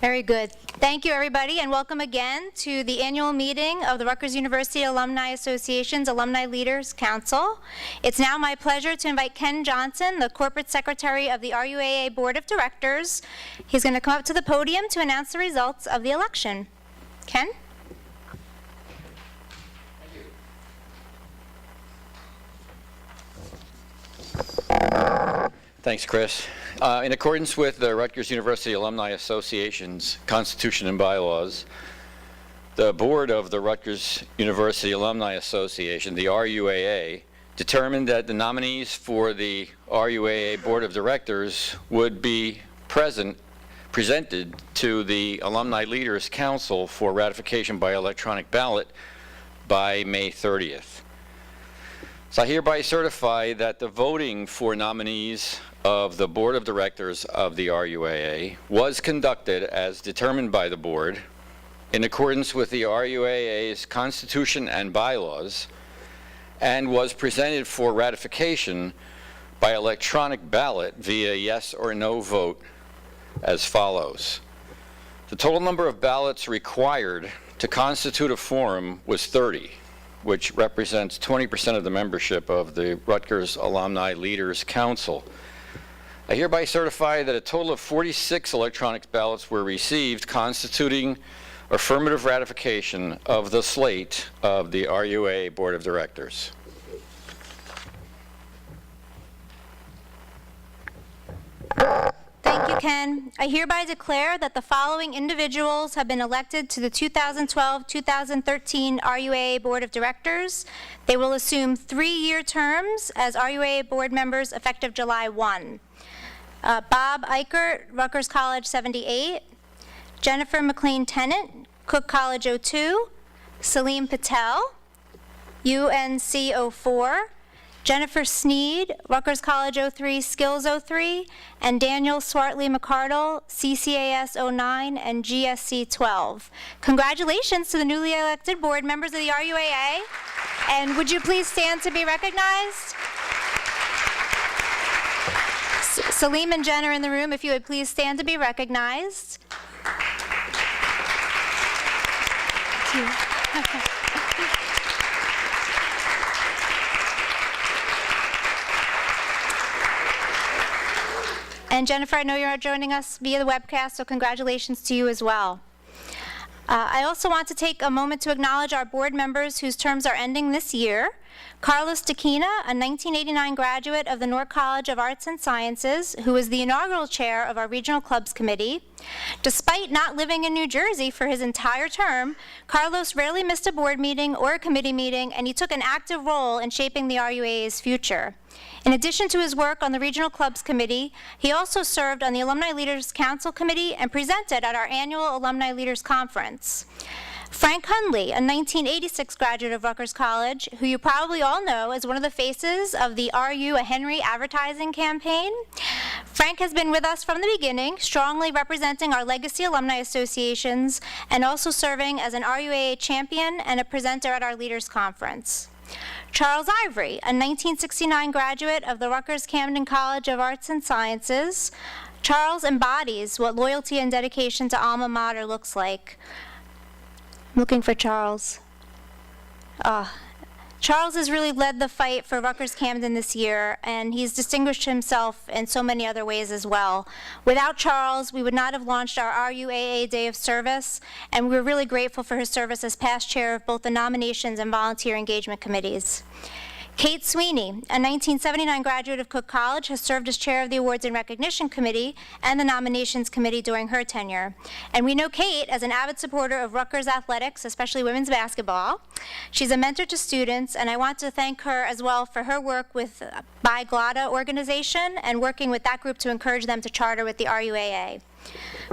Very good. Thank you, everybody, and welcome again to the annual meeting of the Rutgers University Alumni Association's Alumni Leaders Council. It's now my pleasure to invite Ken Johnson, the Corporate Secretary of the RUAA Board of Directors. He's going to come up to the podium to announce the results of the election. Ken? Thanks, Chris. In accordance with the Rutgers University Alumni Association's Constitution and bylaws, the board of the Rutgers University Alumni Association, the RUAA, determined that the nominees for the RUAA Board of Directors would be presented to the Alumni Leaders Council for ratification by electronic ballot by May 30th. So I hereby certify that the voting for nominees of the Board of Directors of the RUAA was conducted as determined by the board in accordance with the RUAA's Constitution and bylaws, and was presented for ratification by electronic ballot via yes or no vote as follows. The total number of ballots required to constitute a quorum was 30, which represents 20% of the membership of the Rutgers Alumni Leaders Council. I hereby certify that a total of 46 electronic ballots were received, constituting affirmative ratification of the slate of the RUAA Board of Directors. Thank you, Ken. I hereby declare that the following individuals have been elected to the 2012-2013 RUAA Board of Directors. They will assume 3-year terms as RUAA board members effective July 1. Bob Eichert, Rutgers College 78. Jennifer McLean Tennant, Cook College 02. Salim Patel, UNC 04. Jennifer Sneed, Rutgers College 03, Skills 03, and Daniel Swartley McCardle, CCAS 09 and GSC 12. Congratulations to the newly elected board members of the RUAA. And would you please stand to be recognized? Salim and Jen are in the room. If you would please stand to be recognized. And Jennifer, I know you're joining us via the webcast, so congratulations to you as well. I also want to take a moment to acknowledge our board members whose terms are ending this year. Carlos Tequina, a 1989 graduate of the Newark College of Arts and Sciences, who was the inaugural chair of our Regional Clubs Committee. Despite not living in New Jersey for his entire term, Carlos rarely missed a board meeting or a committee meeting, and he took an active role in shaping the RUAA's future. In addition to his work on the Regional Clubs Committee, he also served on the Alumni Leaders Council Committee and presented at our annual Alumni Leaders Conference. Frank Hundley, a 1986 graduate of Rutgers College, who you probably all know as one of the faces of the Are You a Henry advertising campaign. Frank has been with us from the beginning, strongly representing our legacy alumni associations and also serving as an RUAA champion and a presenter at our Leaders Conference. Charles Ivory, a 1969 graduate of the Rutgers Camden College of Arts and Sciences. Charles embodies what loyalty and dedication to alma mater looks like. I'm looking for Charles. Charles has really led the fight for Rutgers Camden this year, and he's distinguished himself in so many other ways as well. Without Charles, we would not have launched our RUAA Day of Service, and we're really grateful for his service as past chair of both the nominations and volunteer engagement committees. Kate Sweeney, a 1979 graduate of Cook College, has served as chair of the Awards and Recognition Committee and the Nominations Committee during her tenure. And we know Kate as an avid supporter of Rutgers athletics, especially women's basketball. She's a mentor to students, and I want to thank her as well for her work with Biglotta organization and working with that group to encourage them to charter with the RUAA.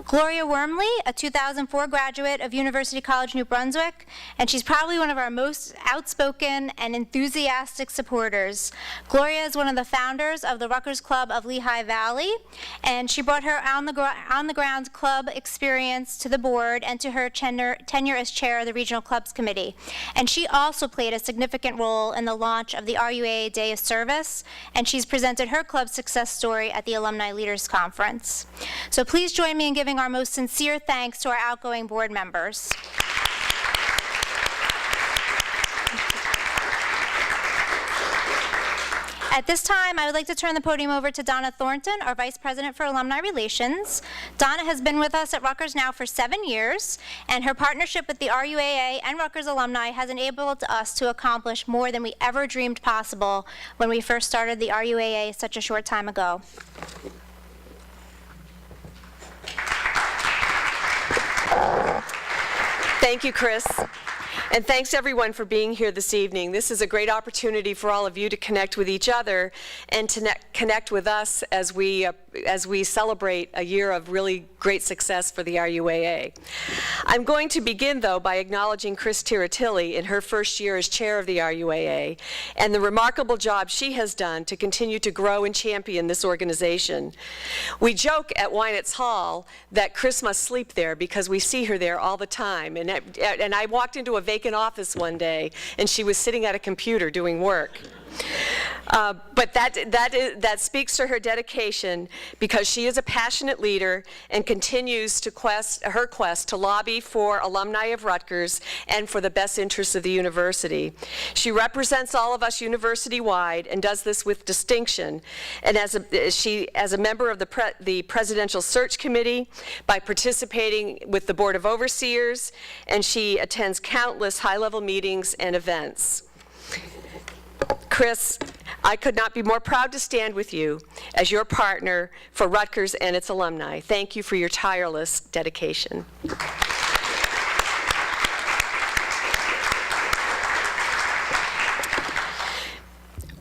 Gloria Wormley, a 2004 graduate of University College New Brunswick, and she's probably one of our most outspoken and enthusiastic supporters. Gloria is one of the founders of the Rutgers Club of Lehigh Valley, and she brought her on-the-ground club experience to the board and to her tenure as chair of the Regional Clubs Committee. And she also played a significant role in the launch of the RUAA Day of Service, and she's presented her club success story at the Alumni Leaders Conference. So please join me in giving our most sincere thanks to our outgoing board members. At this time, I would like to turn the podium over to Donna Thornton, our Vice President for Alumni Relations. Donna has been with us at Rutgers now for 7 years, and her partnership with the RUAA and Rutgers alumni has enabled us to accomplish more than we ever dreamed possible when we first started the RUAA such a short time ago. Thank you, Chris. And thanks everyone for being here this evening. This is a great opportunity for all of you to connect with each other and to connect with us as we celebrate a year of really great success for the RUAA. I'm going to begin, though, by acknowledging Chris Tiratilli in her first year as chair of the RUAA and the remarkable job she has done to continue to grow and champion this organization. We joke at Wynetts Hall that Chris must sleep there because we see her there all the time. And I walked into a vacant office one day, and she was sitting at a computer doing work. But that speaks to her dedication because she is a passionate leader and continues to her quest to lobby for alumni of Rutgers and for the best interests of the university. She represents all of us university-wide and does this with distinction. And as a member of the Presidential Search Committee, by participating with the Board of Overseers, and she attends countless high-level meetings and events. Chris, I could not be more proud to stand with you as your partner for Rutgers and its alumni. Thank you for your tireless dedication.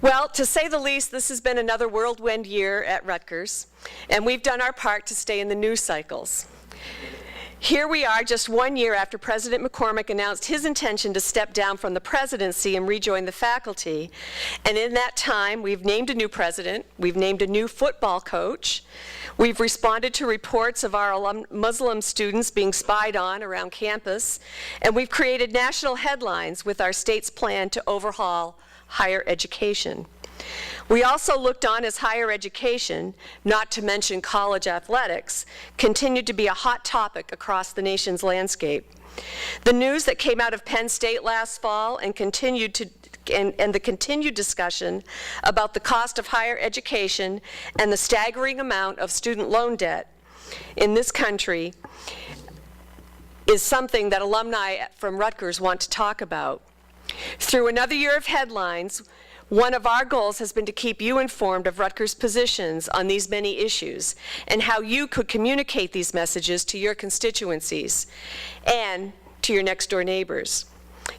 Well, to say the least, this has been another whirlwind year at Rutgers, and we've done our part to stay in the news cycles. Here we are just 1 year after President McCormick announced his intention to step down from the presidency and rejoin the faculty. And in that time, we've named a new president, we've named a new football coach, we've responded to reports of our Muslim students being spied on around campus, and we've created national headlines with our state's plan to overhaul higher education. We also looked on as higher education, not to mention college athletics, continued to be a hot topic across the nation's landscape. The news that came out of Penn State last fall and the continued discussion about the cost of higher education and the staggering amount of student loan debt in this country is something that alumni from Rutgers want to talk about. Through another year of headlines, one of our goals has been to keep you informed of Rutgers' positions on these many issues and how you could communicate these messages to your constituencies and to your next-door neighbors.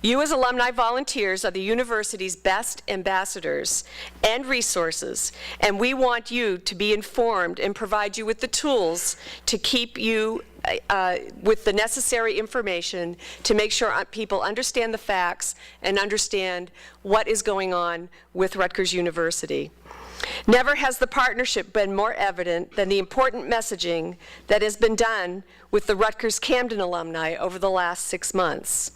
You as alumni volunteers are the university's best ambassadors and resources, and we want you to be informed and provide you with the tools to keep you with the necessary information to make sure people understand the facts and understand what is going on with Rutgers University. Never has the partnership been more evident than the important messaging that has been done with the Rutgers Camden alumni over the last 6 months.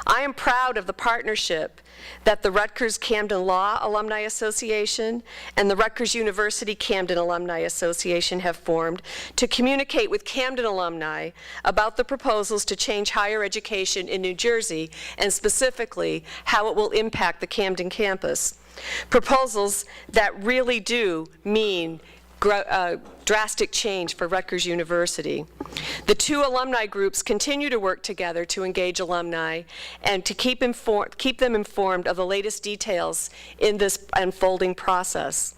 I am proud of the partnership that the Rutgers Camden Law Alumni Association and the Rutgers University Camden Alumni Association have formed to communicate with Camden alumni about the proposals to change higher education in New Jersey and specifically how it will impact the Camden campus. Proposals that really do mean drastic change for Rutgers University. The two alumni groups continue to work together to engage alumni and to keep them informed of the latest details in this unfolding process.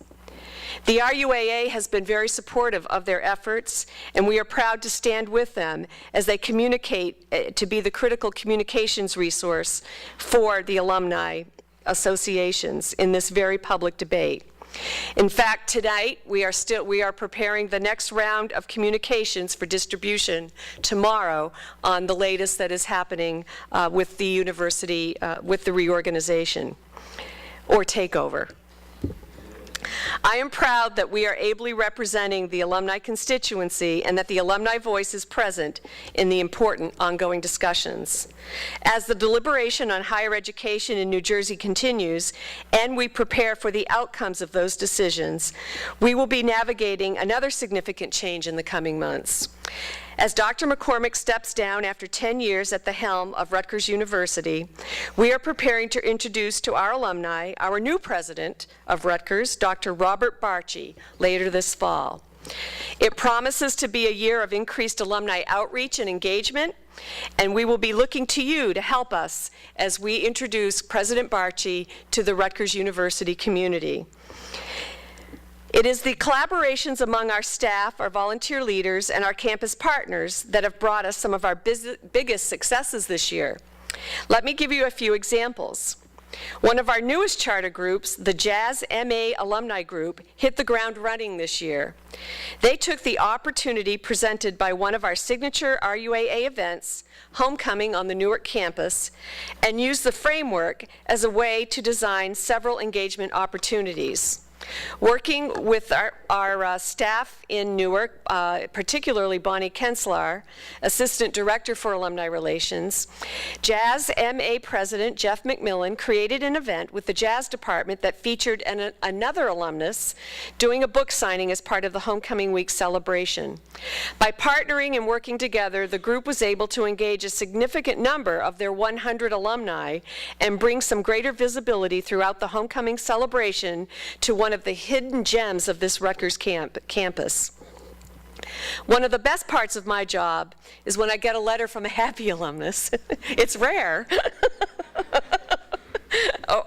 The RUAA has been very supportive of their efforts, and we are proud to stand with them as they communicate to be the critical communications resource for the alumni associations in this very public debate. In fact, tonight we are preparing the next round of communications for distribution tomorrow on the latest that is happening with the university, with the reorganization or takeover. I am proud that we are ably representing the alumni constituency and that the alumni voice is present in the important ongoing discussions. As the deliberation on higher education in New Jersey continues and we prepare for the outcomes of those decisions, we will be navigating another significant change in the coming months. As Dr. McCormick steps down after 10 years at the helm of Rutgers University, we are preparing to introduce to our alumni our new president of Rutgers, Dr. Robert Barchi, later this fall. It promises to be a year of increased alumni outreach and engagement, and we will be looking to you to help us as we introduce President Barchi to the Rutgers University community. It is the collaborations among our staff, our volunteer leaders, and our campus partners that have brought us some of our biggest successes this year. Let me give you a few examples. One of our newest charter groups, the Jazz MA Alumni Group, hit the ground running this year. They took the opportunity presented by one of our signature RUAA events, Homecoming on the Newark campus, and used the framework as a way to design several engagement opportunities. Working with our staff in Newark, particularly Bonnie Kenslar, Assistant Director for Alumni Relations, Jazz MA President Jeff McMillan created an event with the Jazz Department that featured another alumnus doing a book signing as part of the Homecoming Week celebration. By partnering and working together, the group was able to engage a significant number of their 100 alumni and bring some greater visibility throughout the Homecoming celebration to one of the hidden gems of this Rutgers campus. One of the best parts of my job is when I get a letter from a happy alumnus. It's rare.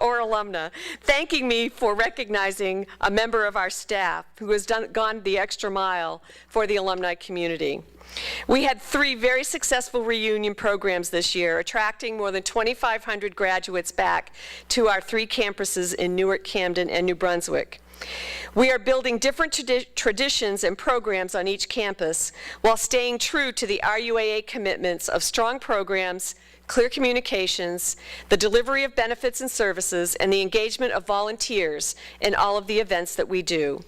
or alumna, thanking me for recognizing a member of our staff who has gone the extra mile for the alumni community. We had 3 very successful reunion programs this year, attracting more than 2,500 graduates back to our 3 campuses in Newark, Camden, and New Brunswick. We are building different traditions and programs on each campus while staying true to the RUAA commitments of strong programs, clear communications, the delivery of benefits and services, and the engagement of volunteers in all of the events that we do.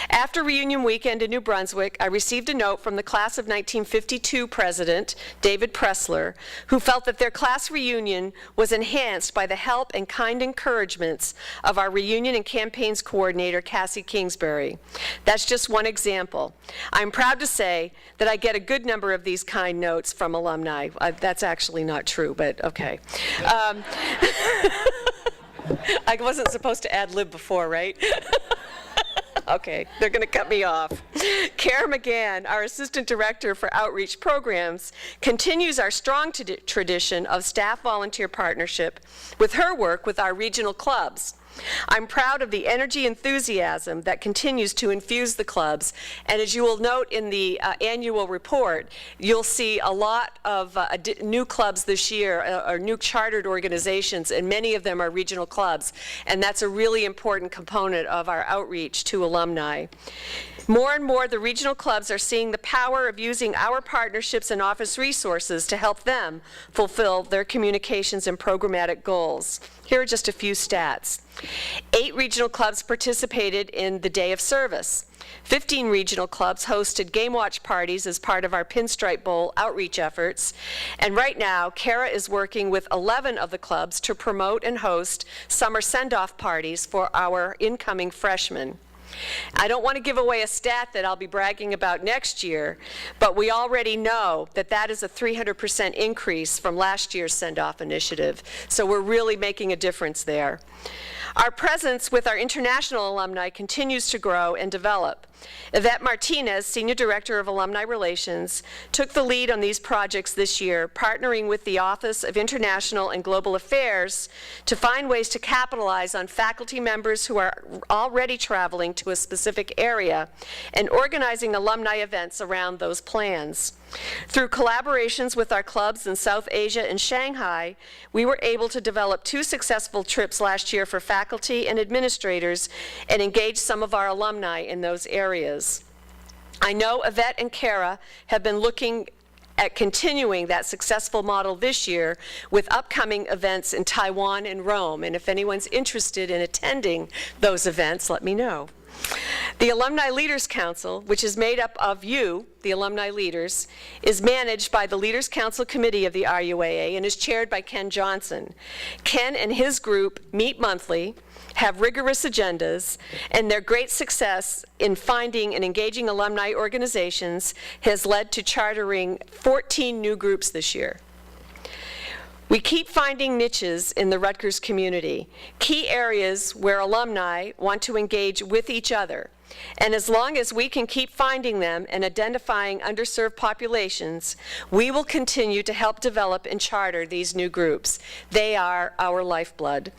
After reunion weekend in New Brunswick, I received a note from the class of 1952 president, David Pressler, who felt that their class reunion was enhanced by the help and kind encouragements of our reunion and campaigns coordinator, Cassie Kingsbury. That's just one example. I'm proud to say that I get a good number of these kind notes from alumni. That's actually not true, but okay. I wasn't supposed to ad-lib before, right? Okay, they're going to cut me off. Kara McGann, our Assistant Director for Outreach Programs, continues our strong tradition of staff volunteer partnership with her work with our regional clubs. I'm proud of the energy and enthusiasm that continues to infuse the clubs, and as you will note in the annual report, you'll see a lot of new clubs this year, or new chartered organizations, and many of them are regional clubs, and that's a really important component of our outreach to alumni. More and more, the regional clubs are seeing the power of using our partnerships and office resources to help them fulfill their communications and programmatic goals. Here are just a few stats. 8 regional clubs participated in the Day of Service. 15 regional clubs hosted game watch parties as part of our Pinstripe Bowl outreach efforts. And right now, Kara is working with 11 of the clubs to promote and host summer send-off parties for our incoming freshmen. I don't want to give away a stat that I'll be bragging about next year, but we already know that that is a 300% increase from last year's send-off initiative. So we're really making a difference there. Our presence with our international alumni continues to grow and develop. Yvette Martinez, Senior Director of Alumni Relations, took the lead on these projects this year, partnering with the Office of International and Global Affairs to find ways to capitalize on faculty members who are already traveling to a specific area and organizing alumni events around those plans. Through collaborations with our clubs in South Asia and Shanghai, we were able to develop 2 successful trips last year for faculty and administrators and engage some of our alumni in those areas. I know Yvette and Kara have been looking at continuing that successful model this year with upcoming events in Taiwan and Rome, and if anyone's interested in attending those events, let me know. The Alumni Leaders Council, which is made up of you, the alumni leaders, is managed by the Leaders Council Committee of the RUAA and is chaired by Ken Johnson. Ken and his group meet monthly, have rigorous agendas, and their great success in finding and engaging alumni organizations has led to chartering 14 new groups this year. We keep finding niches in the Rutgers community, key areas where alumni want to engage with each other. And as long as we can keep finding them and identifying underserved populations, we will continue to help develop and charter these new groups. They are our lifeblood.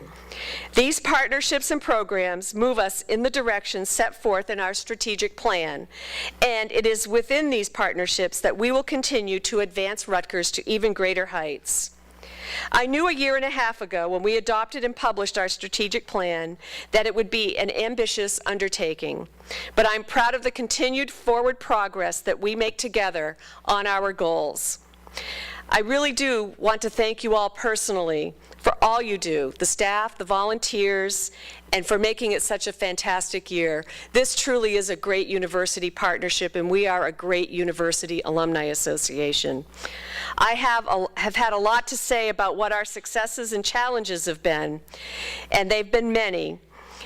These partnerships and programs move us in the direction set forth in our strategic plan, and it is within these partnerships that we will continue to advance Rutgers to even greater heights. I knew a year and a half ago when we adopted and published our strategic plan that it would be an ambitious undertaking, but I'm proud of the continued forward progress that we make together on our goals. I really do want to thank you all personally for all you do, the staff, the volunteers, and for making it such a fantastic year. This truly is a great university partnership, and we are a great university alumni association. I have had a lot to say about what our successes and challenges have been, and they've been many.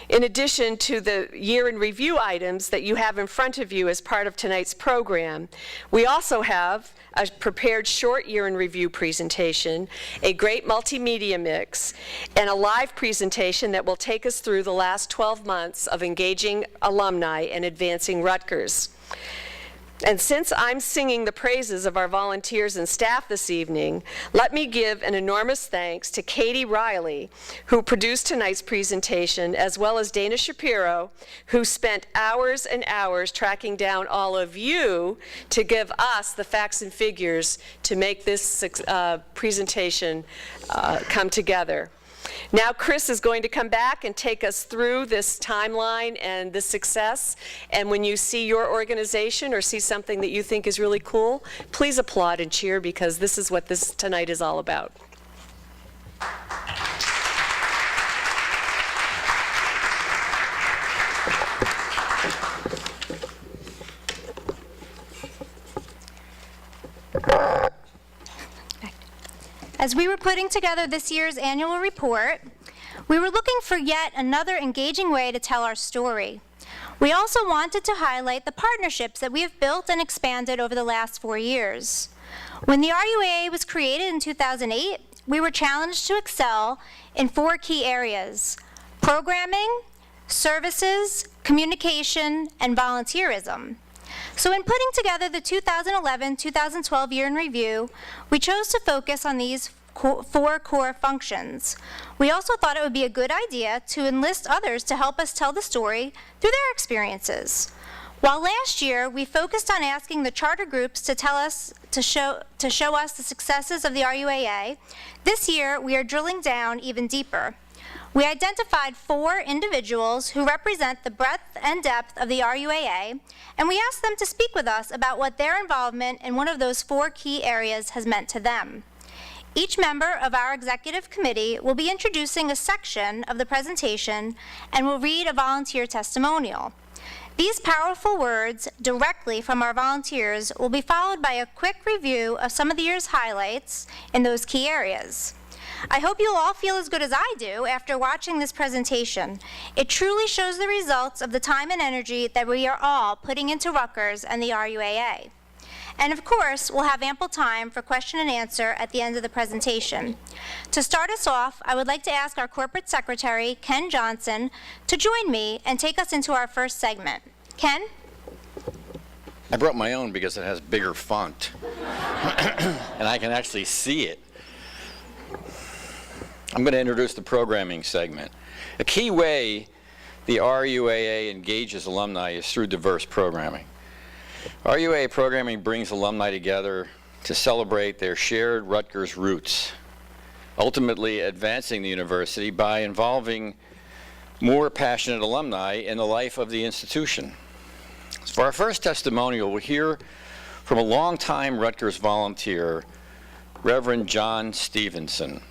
In addition to the year in review items that you have in front of you as part of tonight's program, we also have a prepared short year in review presentation, a great multimedia mix, and a live presentation that will take us through the last 12 months of engaging alumni and advancing Rutgers. And since I'm singing the praises of our volunteers and staff this evening, let me give an enormous thanks to Katie Riley, who produced tonight's presentation, as well as Dana Shapiro, who spent hours and hours tracking down all of you to give us the facts and figures to make this presentation come together. Now Chris is going to come back and take us through this timeline and this success. And when you see your organization or see something that you think is really cool, please applaud and cheer, because this is what this tonight is all about. As we were putting together this year's annual report, we were looking for yet another engaging way to tell our story. We also wanted to highlight the partnerships that we have built and expanded over the last 4 years. When the RUAA was created in 2008, we were challenged to excel in 4 key areas: programming, services, communication, and volunteerism. So in putting together the 2011-2012 year in review, we chose to focus on these 4 core functions. We also thought it would be a good idea to enlist others to help us tell the story through their experiences. While last year we focused on asking the charter groups to show us the successes of the RUAA, this year we are drilling down even deeper. We identified 4 individuals who represent the breadth and depth of the RUAA, and we asked them to speak with us about what their involvement in one of those 4 key areas has meant to them. Each member of our executive committee will be introducing a section of the presentation and will read a volunteer testimonial. These powerful words directly from our volunteers will be followed by a quick review of some of the year's highlights in those key areas. I hope you'll all feel as good as I do after watching this presentation. It truly shows the results of the time and energy that we are all putting into Rutgers and the RUAA. And of course, we'll have ample time for question and answer at the end of the presentation. To start us off, I would like to ask our Corporate Secretary, Ken Johnson, to join me and take us into our first segment. Ken? I brought my own because it has bigger font, and I can actually see it. I'm going to introduce the programming segment. A key way the RUAA engages alumni is through diverse programming. RUAA programming brings alumni together to celebrate their shared Rutgers roots, ultimately advancing the university by involving more passionate alumni in the life of the institution. So for our first testimonial, we'll hear from a longtime Rutgers volunteer, Reverend John Stevenson.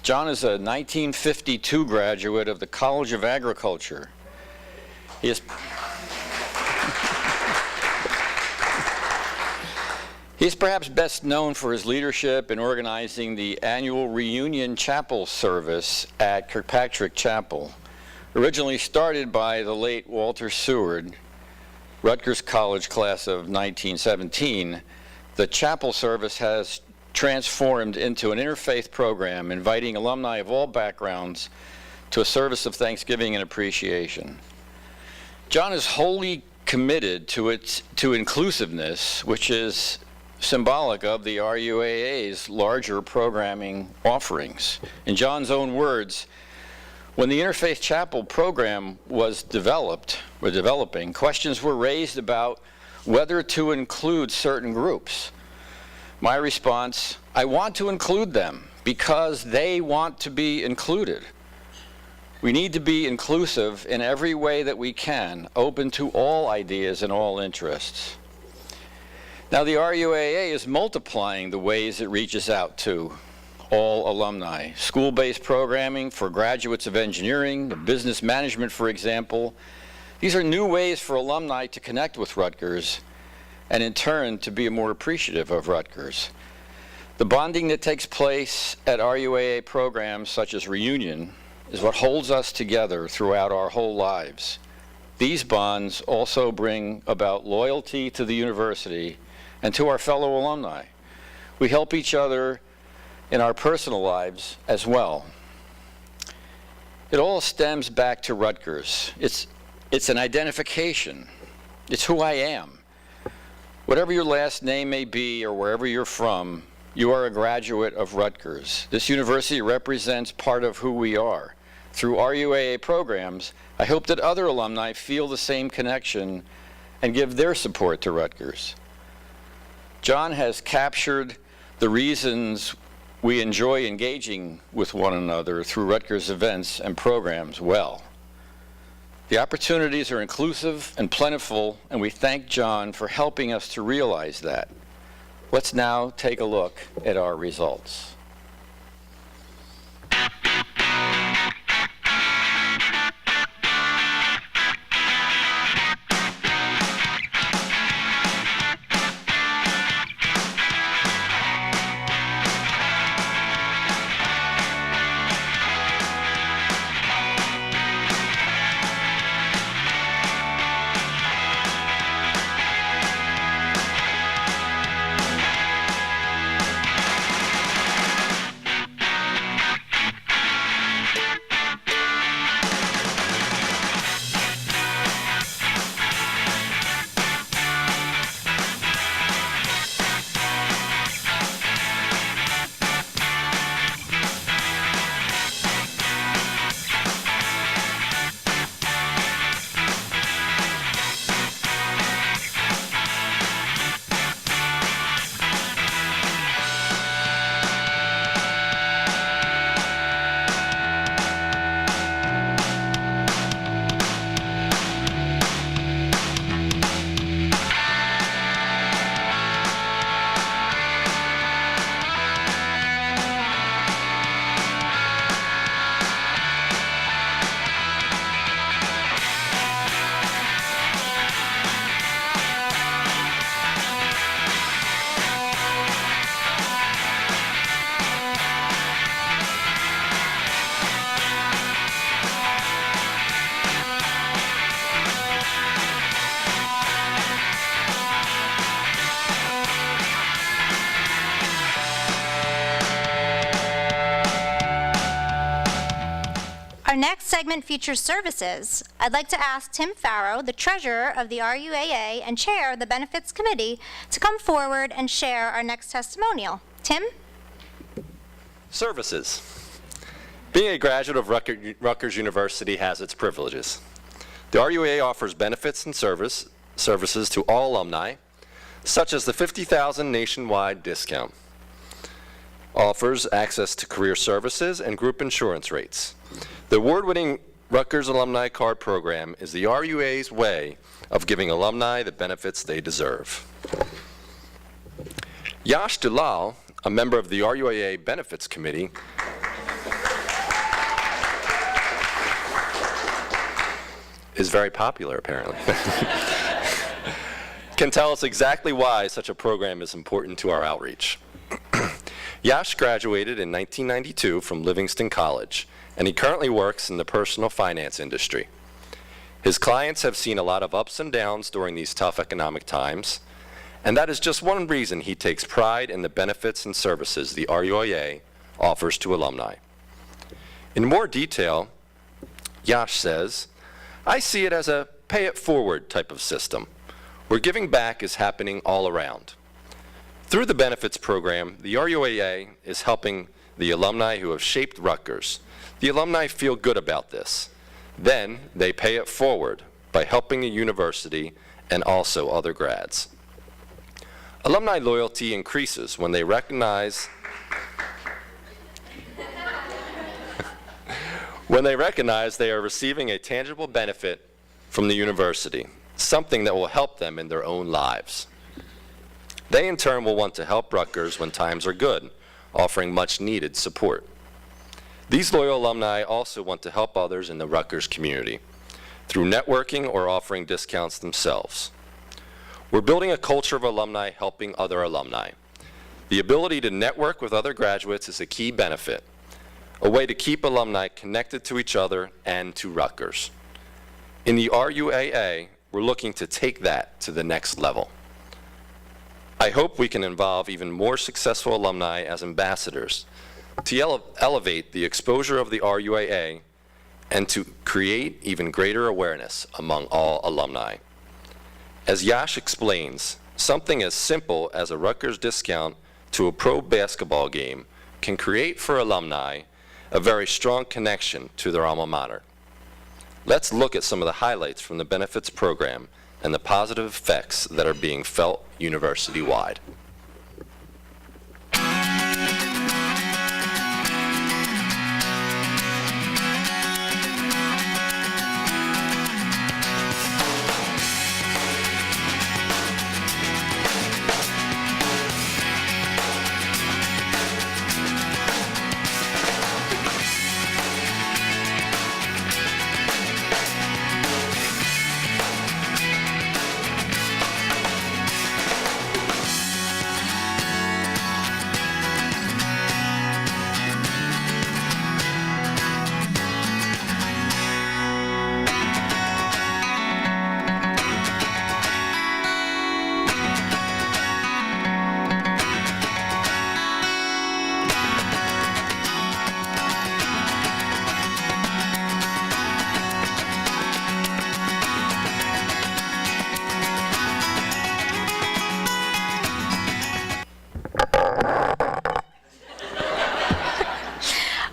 John is a 1952 graduate of the College of Agriculture. He is He's perhaps best known for his leadership in organizing the annual reunion chapel service at Kirkpatrick Chapel. Originally started by the late Walter Seward, Rutgers College class of 1917, the chapel service has transformed into an interfaith program inviting alumni of all backgrounds to a service of thanksgiving and appreciation. John is wholly committed to inclusiveness, which is symbolic of the RUAA's larger programming offerings. In John's own words, when the Interfaith Chapel program was developing, questions were raised about whether to include certain groups. My response, I want to include them because they want to be included. We need to be inclusive in every way that we can, open to all ideas and all interests. Now, the RUAA is multiplying the ways it reaches out to all alumni. School-based programming for graduates of engineering, business management, for example. These are new ways for alumni to connect with Rutgers and in turn to be more appreciative of Rutgers. The bonding that takes place at RUAA programs such as Reunion is what holds us together throughout our whole lives. These bonds also bring about loyalty to the university and to our fellow alumni. We help each other in our personal lives as well. It all stems back to Rutgers. It's an identification. It's who I am. Whatever your last name may be or wherever you're from, you are a graduate of Rutgers. This university represents part of who we are. Through RUAA programs, I hope that other alumni feel the same connection and give their support to Rutgers. John has captured the reasons we enjoy engaging with one another through Rutgers events and programs well. The opportunities are inclusive and plentiful, and we thank John for helping us to realize that. Let's now take a look at our results. Our next segment features services. I'd like to ask Tim Farrow, the treasurer of the RUAA and chair of the Benefits Committee, to come forward and share our next testimonial. Tim? Services. Being a graduate of Rutgers University has its privileges. The RUAA offers benefits and services to all alumni, such as the $50,000 nationwide discount. Offers access to career services and group insurance rates. The award-winning Rutgers Alumni Card Program is the RUA's way of giving alumni the benefits they deserve. Yash Dalal, a member of the RUAA Benefits Committee, is very popular, apparently. can tell us exactly why such a program is important to our outreach. Yash graduated in 1992 from Livingston College, and he currently works in the personal finance industry. His clients have seen a lot of ups and downs during these tough economic times, and that is just one reason he takes pride in the benefits and services the RUAA offers to alumni. In more detail, Yash says, "I see it as a pay-it-forward type of system, where giving back is happening all around. Through the benefits program, the RUAA is helping the alumni who have shaped Rutgers. The alumni feel good about this. Then they pay it forward by helping the university and also other grads. Alumni loyalty increases when they recognize they are receiving a tangible benefit from the university, something that will help them in their own lives. They in turn will want to help Rutgers when times are good, offering much needed support. These loyal alumni also want to help others in the Rutgers community through networking or offering discounts themselves. We're building a culture of alumni helping other alumni. The ability to network with other graduates is a key benefit, a way to keep alumni connected to each other and to Rutgers. In the RUAA, we're looking to take that to the next level. I hope we can involve even more successful alumni as ambassadors to elevate the exposure of the RUAA and to create even greater awareness among all alumni. As Yash explains, something as simple as a Rutgers discount to a pro basketball game can create for alumni a very strong connection to their alma mater. Let's look at some of the highlights from the benefits program and the positive effects that are being felt university-wide.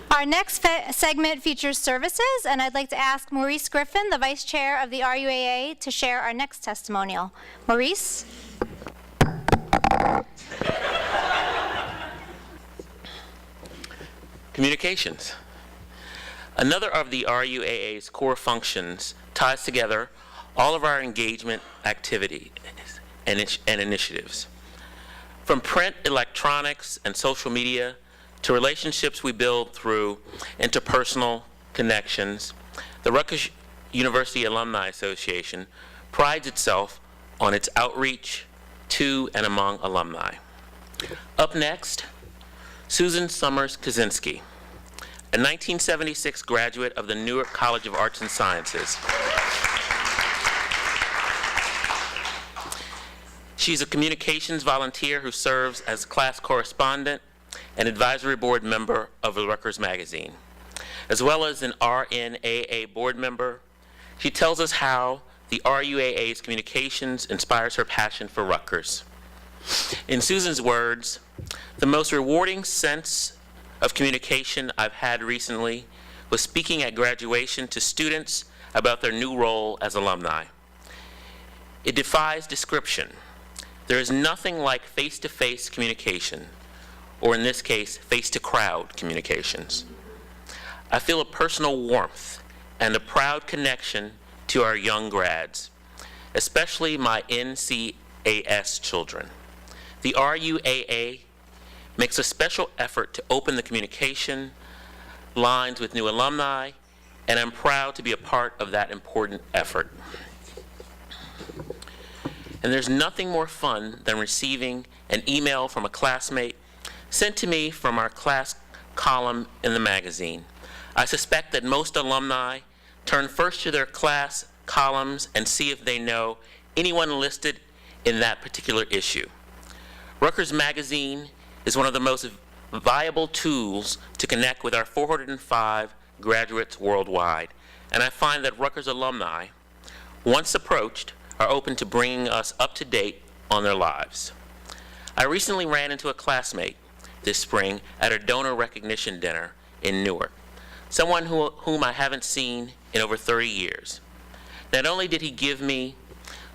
Our next segment features services, and I'd like to ask Maurice Griffin, the Vice Chair of the RUAA, to share our next testimonial. Maurice? Communications. Another of the RUAA's core functions ties together all of our engagement activities and initiatives. From print, electronics, and social media to relationships we build through interpersonal connections, the Rutgers University Alumni Association prides itself on its outreach to and among alumni. Up next, Susan Summers Kaczynski, a 1976 graduate of the Newark College of Arts and Sciences. She's a communications volunteer who serves as class correspondent and advisory board member of the Rutgers magazine. As well as an RNAA board member, she tells us how the RUAA's communications inspires her passion for Rutgers. In Susan's words, the most rewarding sense of communication I've had recently was speaking at graduation to students about their new role as alumni. It defies description. There is nothing like face-to-face communication, or in this case, face-to-crowd communications. I feel a personal warmth and a proud connection to our young grads, especially my NCAS children. The RUAA makes a special effort to open the communication lines with new alumni, and I'm proud to be a part of that important effort. And there's nothing more fun than receiving an email from a classmate sent to me from our class column in the magazine. I suspect that most alumni turn first to their class columns and see if they know anyone listed in that particular issue. Rutgers Magazine is one of the most viable tools to connect with our 405 graduates worldwide, and I find that Rutgers alumni, once approached, are open to bringing us up to date on their lives. I recently ran into a classmate this spring at a donor recognition dinner in Newark, someone whom I haven't seen in over 30 years. Not only did he give me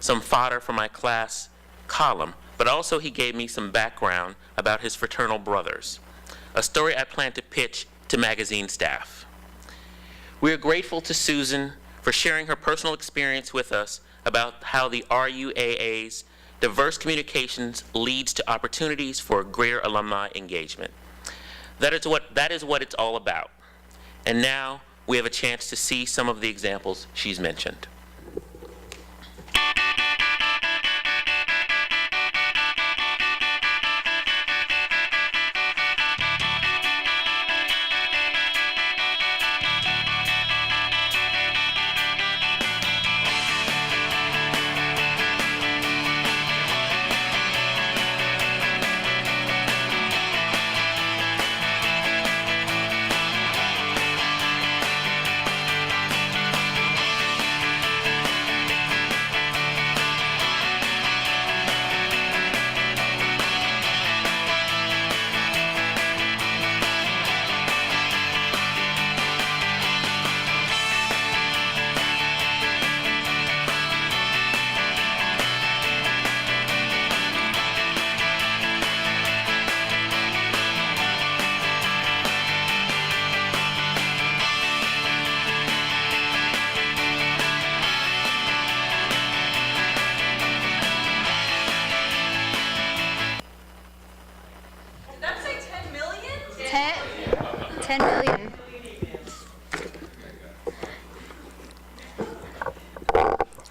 some fodder for my class column, but also he gave me some background about his fraternal brothers, a story I plan to pitch to magazine staff. We are grateful to Susan for sharing her personal experience with us about how the RUAA's diverse communications leads to opportunities for greater alumni engagement. That is what it's all about. And now we have a chance to see some of the examples she's mentioned. $10 million.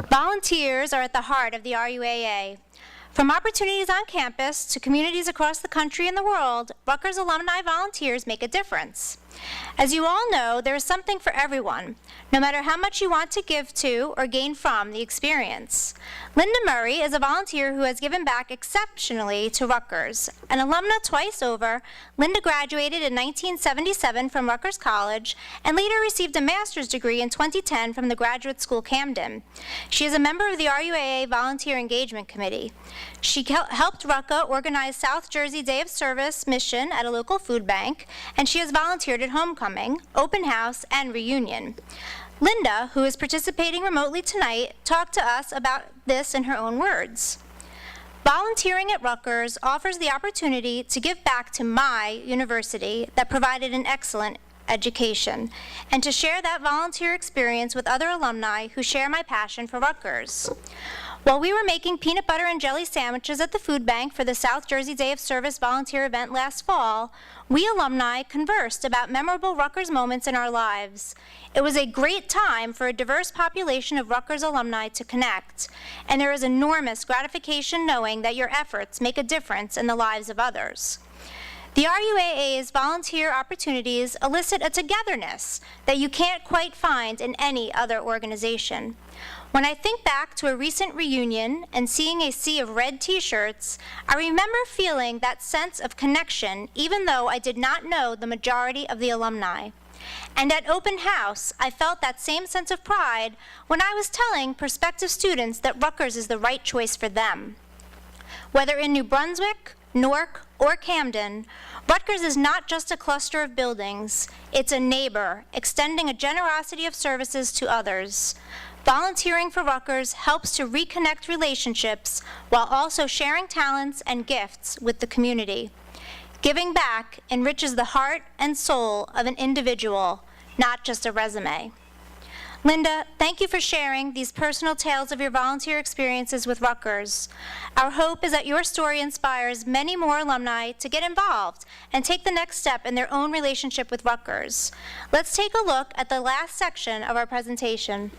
Volunteers are at the heart of the RUAA. From opportunities on campus to communities across the country and the world, Rutgers alumni volunteers make a difference. As you all know, there is something for everyone, no matter how much you want to give to or gain from the experience. Linda Murray is a volunteer who has given back exceptionally to Rutgers. An alumna twice over, Linda graduated in 1977 from Rutgers College and later received a master's degree in 2010 from the Graduate School Camden. She is a member of the RUAA Volunteer Engagement Committee. She helped RUCA organize South Jersey Day of Service mission at a local food bank, and she has volunteered at homecoming, open house, and reunion. Linda, who is participating remotely tonight, talked to us about this in her own words. Volunteering at Rutgers offers the opportunity to give back to my university that provided an excellent education, and to share that volunteer experience with other alumni who share my passion for Rutgers. While we were making peanut butter and jelly sandwiches at the food bank for the South Jersey Day of Service volunteer event last fall, we alumni conversed about memorable Rutgers moments in our lives. It was a great time for a diverse population of Rutgers alumni to connect, and there is enormous gratification knowing that your efforts make a difference in the lives of others. The RUAA's volunteer opportunities elicit a togetherness that you can't quite find in any other organization. When I think back to a recent reunion and seeing a sea of red t-shirts, I remember feeling that sense of connection even though I did not know the majority of the alumni. And at open house, I felt that same sense of pride when I was telling prospective students that Rutgers is the right choice for them. Whether in New Brunswick, Newark, or Camden, Rutgers is not just a cluster of buildings, it's a neighbor, extending a generosity of services to others. Volunteering for Rutgers helps to reconnect relationships while also sharing talents and gifts with the community. Giving back enriches the heart and soul of an individual, not just a resume. Linda, thank you for sharing these personal tales of your volunteer experiences with Rutgers. Our hope is that your story inspires many more alumni to get involved and take the next step in their own relationship with Rutgers. Let's take a look at the last section of our presentation.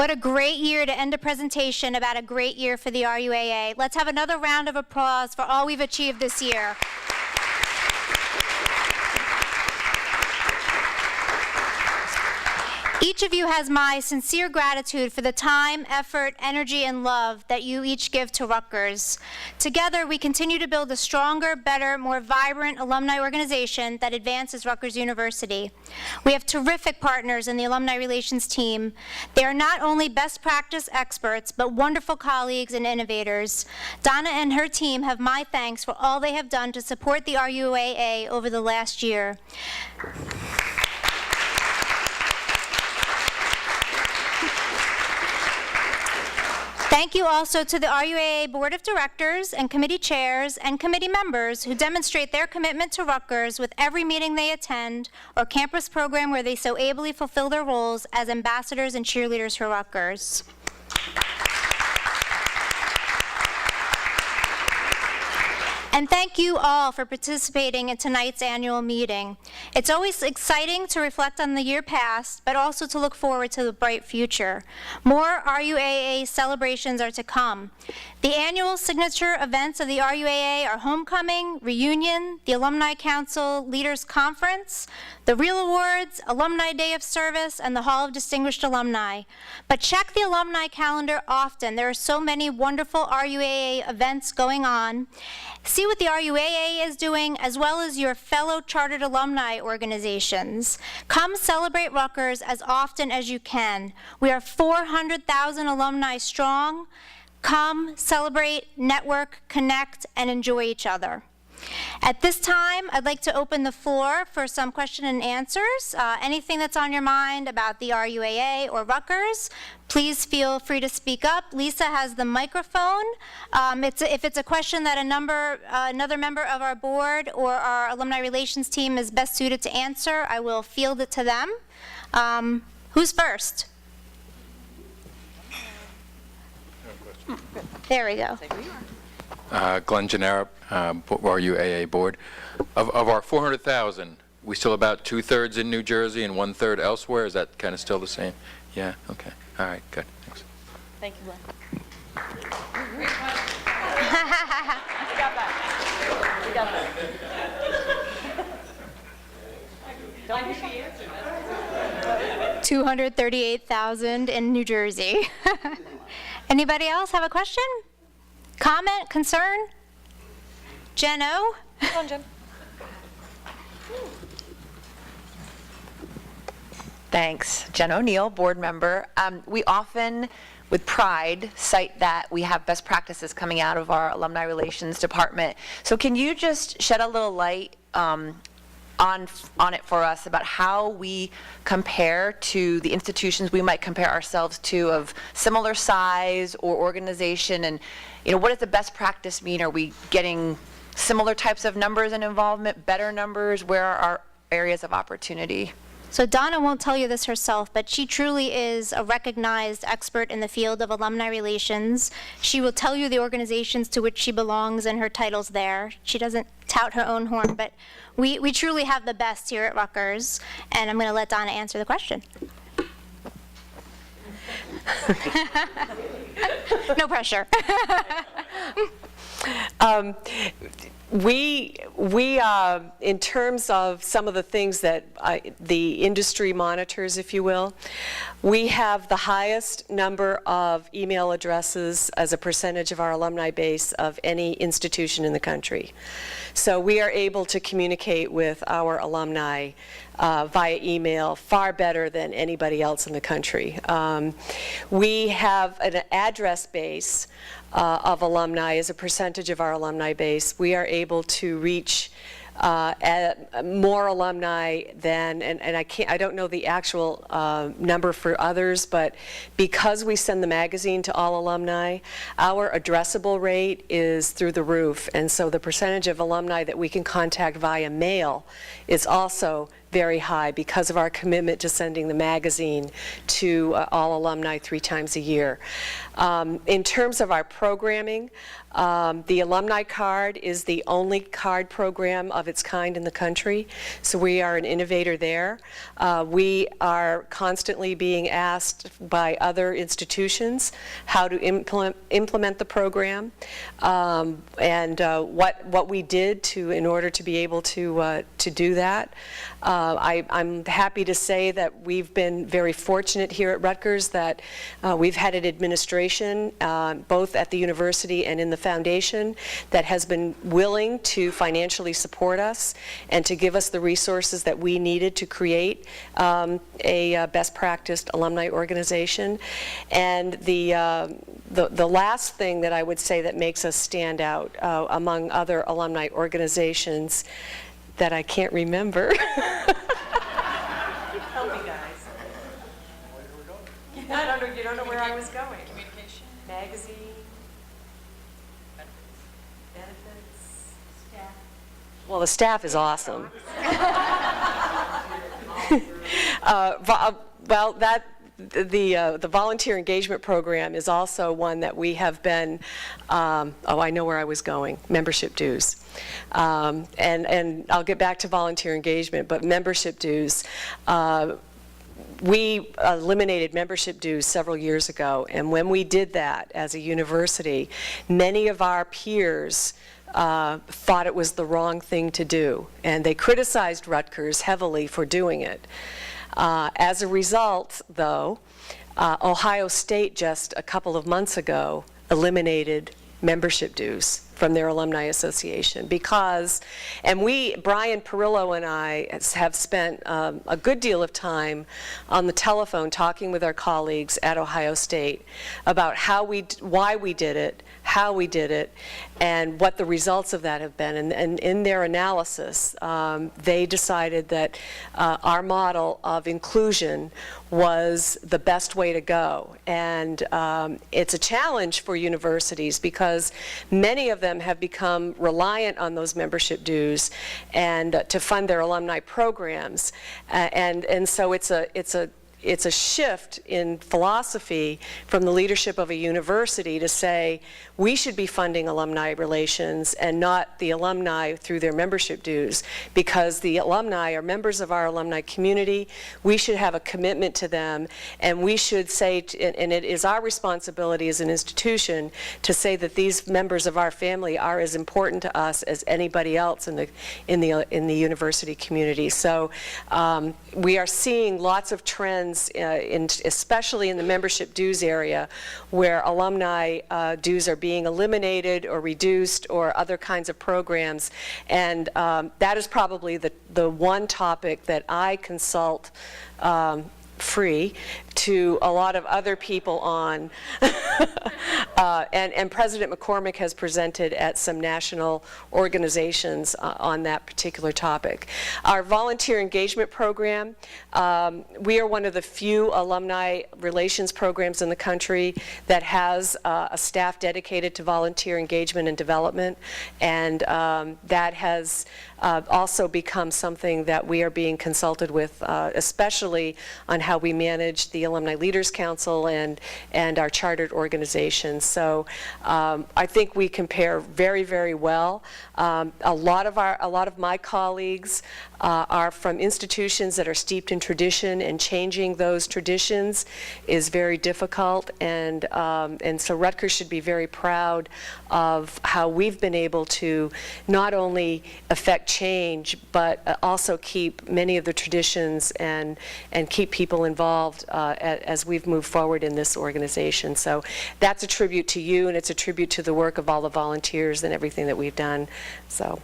What a great year to end a presentation about a great year for the RUAA. Let's have another round of applause for all we've achieved this year. Each of you has my sincere gratitude for the time, effort, energy, and love that you each give to Rutgers. Together, we continue to build a stronger, better, more vibrant alumni organization that advances Rutgers University. We have terrific partners in the Alumni Relations team. They are not only best practice experts, but wonderful colleagues and innovators. Donna and her team have my thanks for all they have done to support the RUAA over the last year. Thank you also to the RUAA Board of Directors and committee chairs and committee members who demonstrate their commitment to Rutgers with every meeting they attend or campus program where they so ably fulfill their roles as ambassadors and cheerleaders for Rutgers. And thank you all for participating in tonight's annual meeting. It's always exciting to reflect on the year past, but also to look forward to the bright future. More RUAA celebrations are to come. The annual signature events of the RUAA are Homecoming, Reunion, the Alumni Council Leaders Conference, the Real Awards, Alumni Day of Service, and the Hall of Distinguished Alumni. But check the alumni calendar often. There are so many wonderful RUAA events going on. See what the RUAA is doing, as well as your fellow chartered alumni organizations. Come celebrate Rutgers as often as you can. We are 400,000 alumni strong. Come, celebrate, network, connect, and enjoy each other. At this time, I'd like to open the floor for some question and answers. Anything that's on your mind about the RUAA or Rutgers, please feel free to speak up. Lisa has the microphone. If it's a question that another member of our board or our alumni relations team is best suited to answer, I will field it to them. Who's first? There we go. Glenn Gennaro, RUAA board. Of our 400,000, we still about 2/3 in New Jersey and 1/3 elsewhere. Is that kind of still the same? Yeah. Okay. All right. Good. Thanks. Thank you, Glenn. You got that. You got that. Don't be shy. 238,000 in New Jersey. Anybody else have a question? Comment? Concern? Jen O? Come on, Jen. Thanks. Jen O'Neill, board member. We often, with pride, cite that we have best practices coming out of our alumni relations department. So can you just shed a little light on it for us about how we compare to the institutions we might compare ourselves to of similar size or organization, and what does the best practice mean? Are we getting similar types of numbers and involvement, better numbers? Where are our areas of opportunity? So Donna won't tell you this herself, but she truly is a recognized expert in the field of alumni relations. She will tell you the organizations to which she belongs and her titles there. She doesn't tout her own horn, but we truly have the best here at Rutgers, and I'm going to let Donna answer the question. No pressure. We in terms of some of the things that the industry monitors, if you will, we have the highest number of email addresses as a percentage of our alumni base of any institution in the country. So we are able to communicate with our alumni via email far better than anybody else in the country. We have an address base of alumni as a percentage of our alumni base. We are able to reach more alumni than, and I don't know the actual number for others, but because we send the magazine to all alumni, our addressable rate is through the roof, and so the percentage of alumni that we can contact via mail is also very high because of our commitment to sending the magazine to all alumni 3 times a year. In terms of our programming, the alumni card is the only card program of of its kind in the country. So we are an innovator there. We are constantly being asked by other institutions how to implement the program, and what we did in order to be able to do that. I'm happy to say that we've been very fortunate here at Rutgers that we've had an administration, both at the university and in the foundation, that has been willing to financially support us and to give us the resources that we needed to create a best practiced alumni organization. And the last thing that I would say that makes us stand out among other alumni organizations that I can't remember. Help me, guys. You don't know where I was going. Communication. Magazine. Benefits. Staff. Well, the staff is awesome. Well, the volunteer engagement program is also one that we have been, I know where I was going, membership dues. And I'll get back to volunteer engagement, but membership dues, we eliminated membership dues several years ago, and when we did that as a university, many of our peers thought it was the wrong thing to do, and they criticized Rutgers heavily for doing it. As a result, though, Ohio State just a couple of months ago eliminated membership dues from their alumni association because, and Brian Perillo and I have spent a good deal of time on the telephone talking with our colleagues at Ohio State about why we did it, how we did it, and what the results of that have been. And in their analysis, they decided that our model of inclusion was the best way to go. And it's a challenge for universities because many of them have become reliant on those membership dues and to fund their alumni programs. And so it's a shift in philosophy from the leadership of a university to say we should be funding alumni relations and not the alumni through their membership dues, because the alumni are members of our alumni community. We should have a commitment to them, and we should say, and it is our responsibility as an institution to say that these members of our family are as important to us as anybody else in the university community. So we are seeing lots of trends, especially in the membership dues area, where alumni dues are being eliminated or reduced or other kinds of programs. And that is probably the one topic that I consult free to a lot of other people on. And President McCormick has presented at some national organizations on that particular topic. Our volunteer engagement program, we are one of the few alumni relations programs in the country that has a staff dedicated to volunteer engagement and development, and that has also become something that we are being consulted with, especially on how we manage the Alumni Leaders Council and our chartered organizations. So I think we compare very, very well. A lot of my colleagues are from institutions that are steeped in tradition, and changing those traditions is very difficult. And so Rutgers should be very proud of how we've been able to not only affect change, but also keep many of the traditions and keep people involved as we've moved forward in this organization. So that's a tribute to you, and it's a tribute to the work of all the volunteers and everything that we've done. So.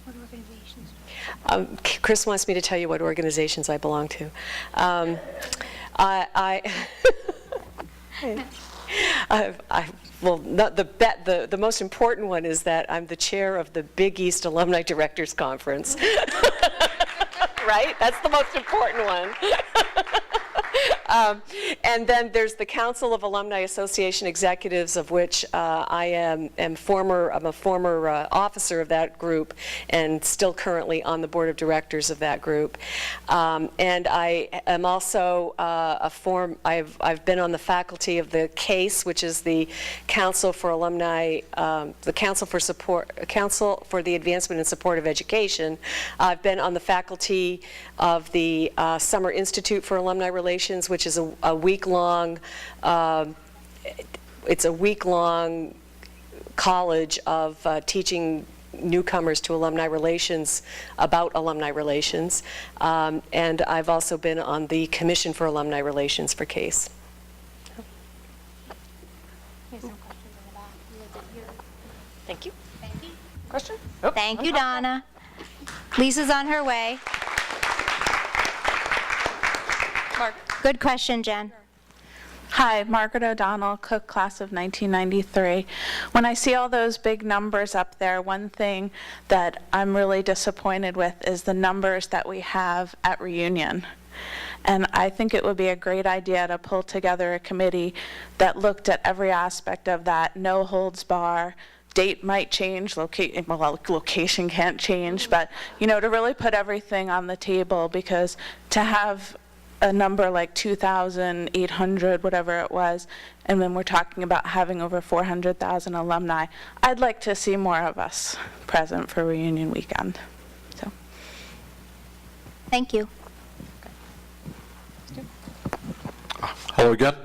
What organizations? Chris wants me to tell you what organizations I belong to. Well, the most important one is that I'm the chair of the Big East Alumni Directors Conference. Right? That's the most important one. And then there's the Council of Alumni Association Executives, of which I'm a former officer of that group and still currently on the board of directors of that group. And I am also I've been on the faculty of the CASE, which is the Council for Alumni, the Council for the Advancement and Support of Education. I've been on the faculty of the Summer Institute for Alumni Relations, which is a week-long, it's a week-long college of teaching newcomers to alumni relations about alumni relations. And I've also been on the Commission for Alumni Relations for CASE. Thank you. Question? Thank you, Donna. Lisa's on her way. Mark. Good question, Jen. Hi, Margaret O'Donnell, Cook, class of 1993. When I see all those big numbers up there, one thing that I'm really disappointed with is the numbers that we have at reunion. And I think it would be a great idea to pull together a committee that looked at every aspect of that, no holds bar. Date might change, location can't change, but to really put everything on the table, because to have a number like 2,800, whatever it was, and then we're talking about having over 400,000 alumni, I'd like to see more of us present for reunion weekend. So, thank you. Hello again.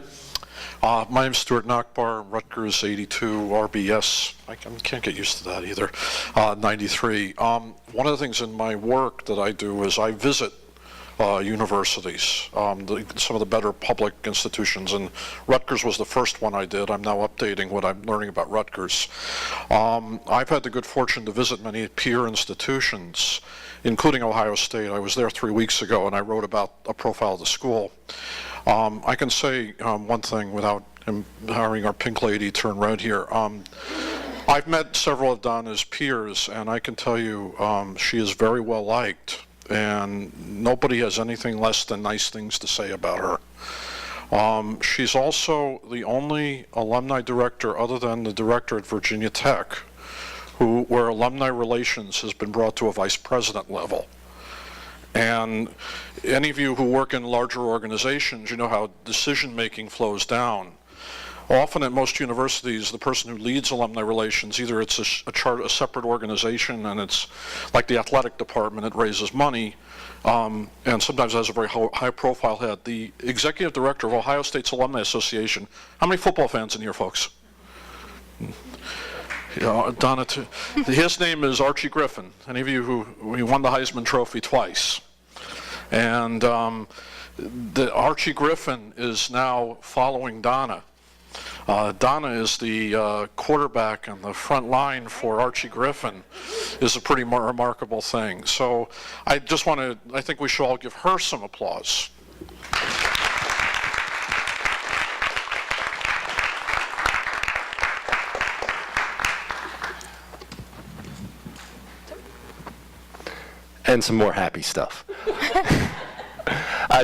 My name is Stuart Nachbar, Rutgers 82, RBS. I can't get used to that either. 93. One of the things in my work that I do is I visit universities, some of the better public institutions, and Rutgers was the first one I did. I'm now updating what I'm learning about Rutgers. I've had the good fortune to visit many peer institutions, including Ohio State. I was there 3 weeks ago, and I wrote about a profile of the school. I can say one thing without having our pink lady turn red here. I've met several of Donna's peers, and I can tell you she is very well liked, and nobody has anything less than nice things to say about her. She's also the only alumni director, other than the director at Virginia Tech, where alumni relations has been brought to a vice president level. And any of you who work in larger organizations, you know how decision-making flows down. Often at most universities, the person who leads alumni relations, either it's a separate organization and it's like the athletic department, it raises money, and sometimes has a very high-profile head. The executive director of Ohio State's Alumni Association, how many football fans in here, folks? Donna, his name is Archie Griffin. Any of you who won the Heisman Trophy twice. And the Archie Griffin is now following Donna. Donna is the quarterback on the front line for Archie Griffin, is a pretty remarkable thing. So I think we should all give her some applause. And some more happy stuff.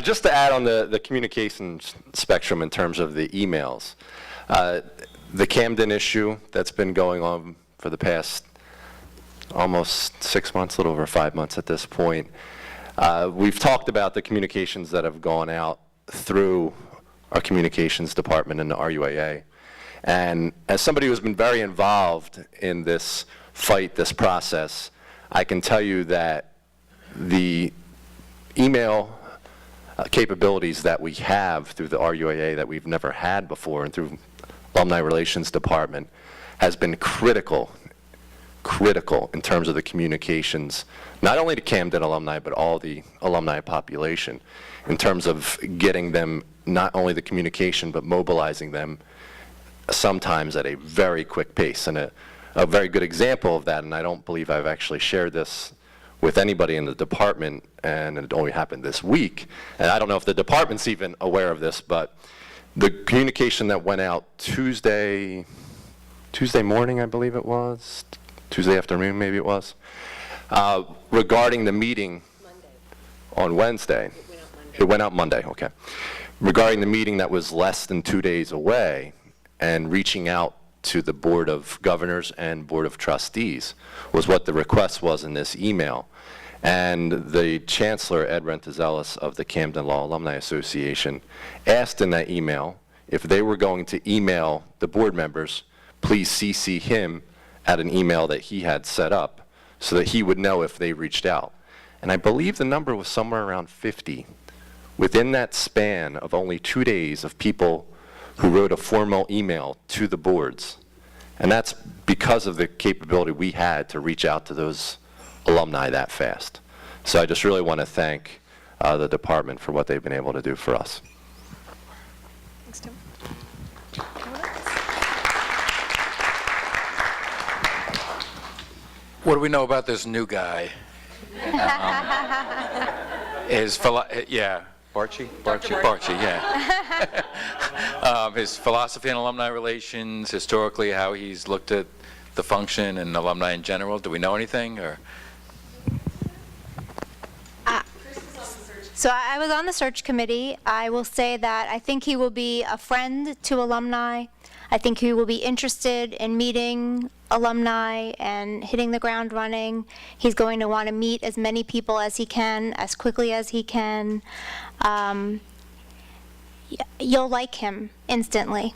Just to add on the communications spectrum in terms of the emails, the Camden issue that's been going on for the past almost 6 months, a little over 5 months at this point. We've talked about the communications that have gone out through our communications department in the RUAA. And as somebody who's been very involved in this fight, this process, I can tell you that the email capabilities that we have through the RUAA that we've never had before and through Alumni Relations Department has been critical in terms of the communications, not only to Camden alumni, but all the alumni population, in terms of getting them not only the communication, but mobilizing them sometimes at a very quick pace. And a very good example of that, and I don't believe I've actually shared this with anybody in the department, and it only happened this week, and I don't know if the department's even aware of this, but the communication that went out Tuesday morning, I believe it was, Tuesday afternoon maybe it was, regarding the meeting on Wednesday. It went out Monday, okay. regarding the meeting that was less than 2 days away, and reaching out to the Board of Governors and Board of Trustees was what the request was in this email. And the Chancellor, Ed Rentezelis of the Camden Law Alumni Association, asked in that email if they were going to email the board members, please CC him at an email that he had set up so that he would know if they reached out. And I believe the number was somewhere around 50. Within that span of only 2 days of people who wrote a formal email to the boards. And that's because of the capability we had to reach out to those alumni that fast. So I just really want to thank the department for what they've been able to do for us. Thanks, Tim. What do we know about this new guy? Barchi, yeah. His philosophy in alumni relations, historically, how he's looked at the function and alumni in general. Do we know anything, or? So I was on the search committee. I will say that I think he will be a friend to alumni. I think he will be interested in meeting alumni and hitting the ground running. He's going to want to meet as many people as he can, as quickly as he can. You'll like him instantly.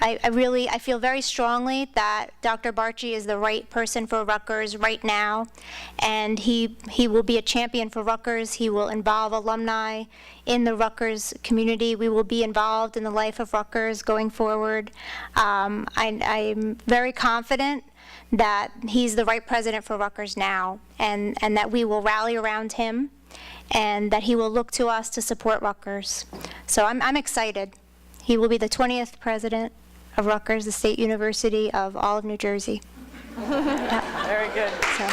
I feel very strongly that Dr. Barchi is the right person for Rutgers right now, and he will be a champion for Rutgers. He will involve alumni in the Rutgers community. We will be involved in the life of Rutgers going forward. I'm very confident that he's the right president for Rutgers now, and that we will rally around him, and that he will look to us to support Rutgers. So I'm excited. He will be the 20th president of Rutgers, the State University of all of New Jersey. Yeah. Very good. So.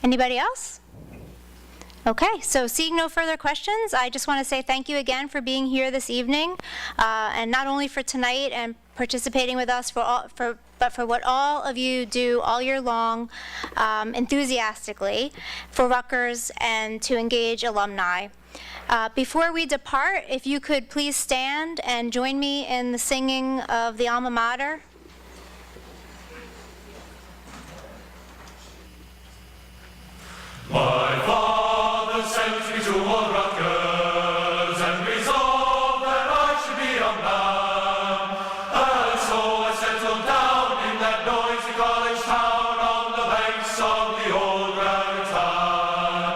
Anybody else? Okay, so seeing no further questions, I just want to say thank you again for being here this evening, and not only for tonight and participating with us, but for what all of you do all year long, enthusiastically for Rutgers and to engage alumni. Before we depart, if you could please stand and join me in the singing of the alma mater. My father sent me to old Rutgers and resolved that I should be a man. And so I settled down in that noisy college town on the banks of the old Raritan.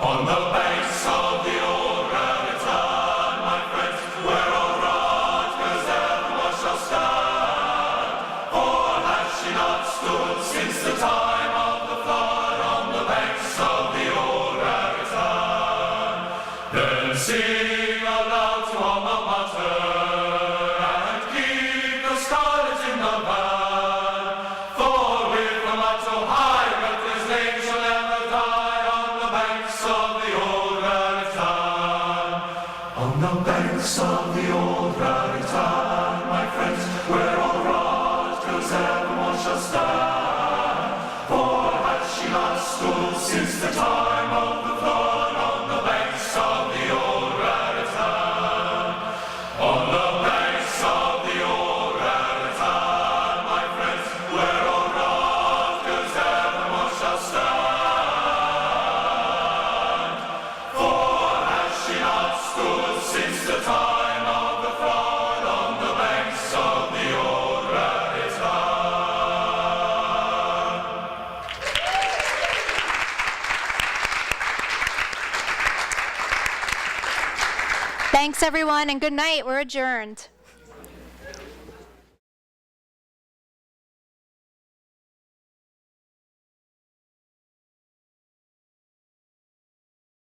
On the banks of the old Raritan, my friends, where old Rutgers evermore shall stand. For has she not stood since the time of the flood on the banks of the old Raritan? Then sing aloud to alma mater and keep the scarlet in the van. For with the motto high, Rutgers' name shall never die on the banks of the old Raritan. On the banks of the old Raritan, my friends, where all Rutgers evermore shall stand. For has she not stood since the time of the flood on the banks of the old Raritan? On the banks of the old Raritan, my friends, where all Rutgers evermore shall stand. For has she not stood since the time of the flood on the banks of the old Raritan? Thanks, everyone, and good night. We're adjourned.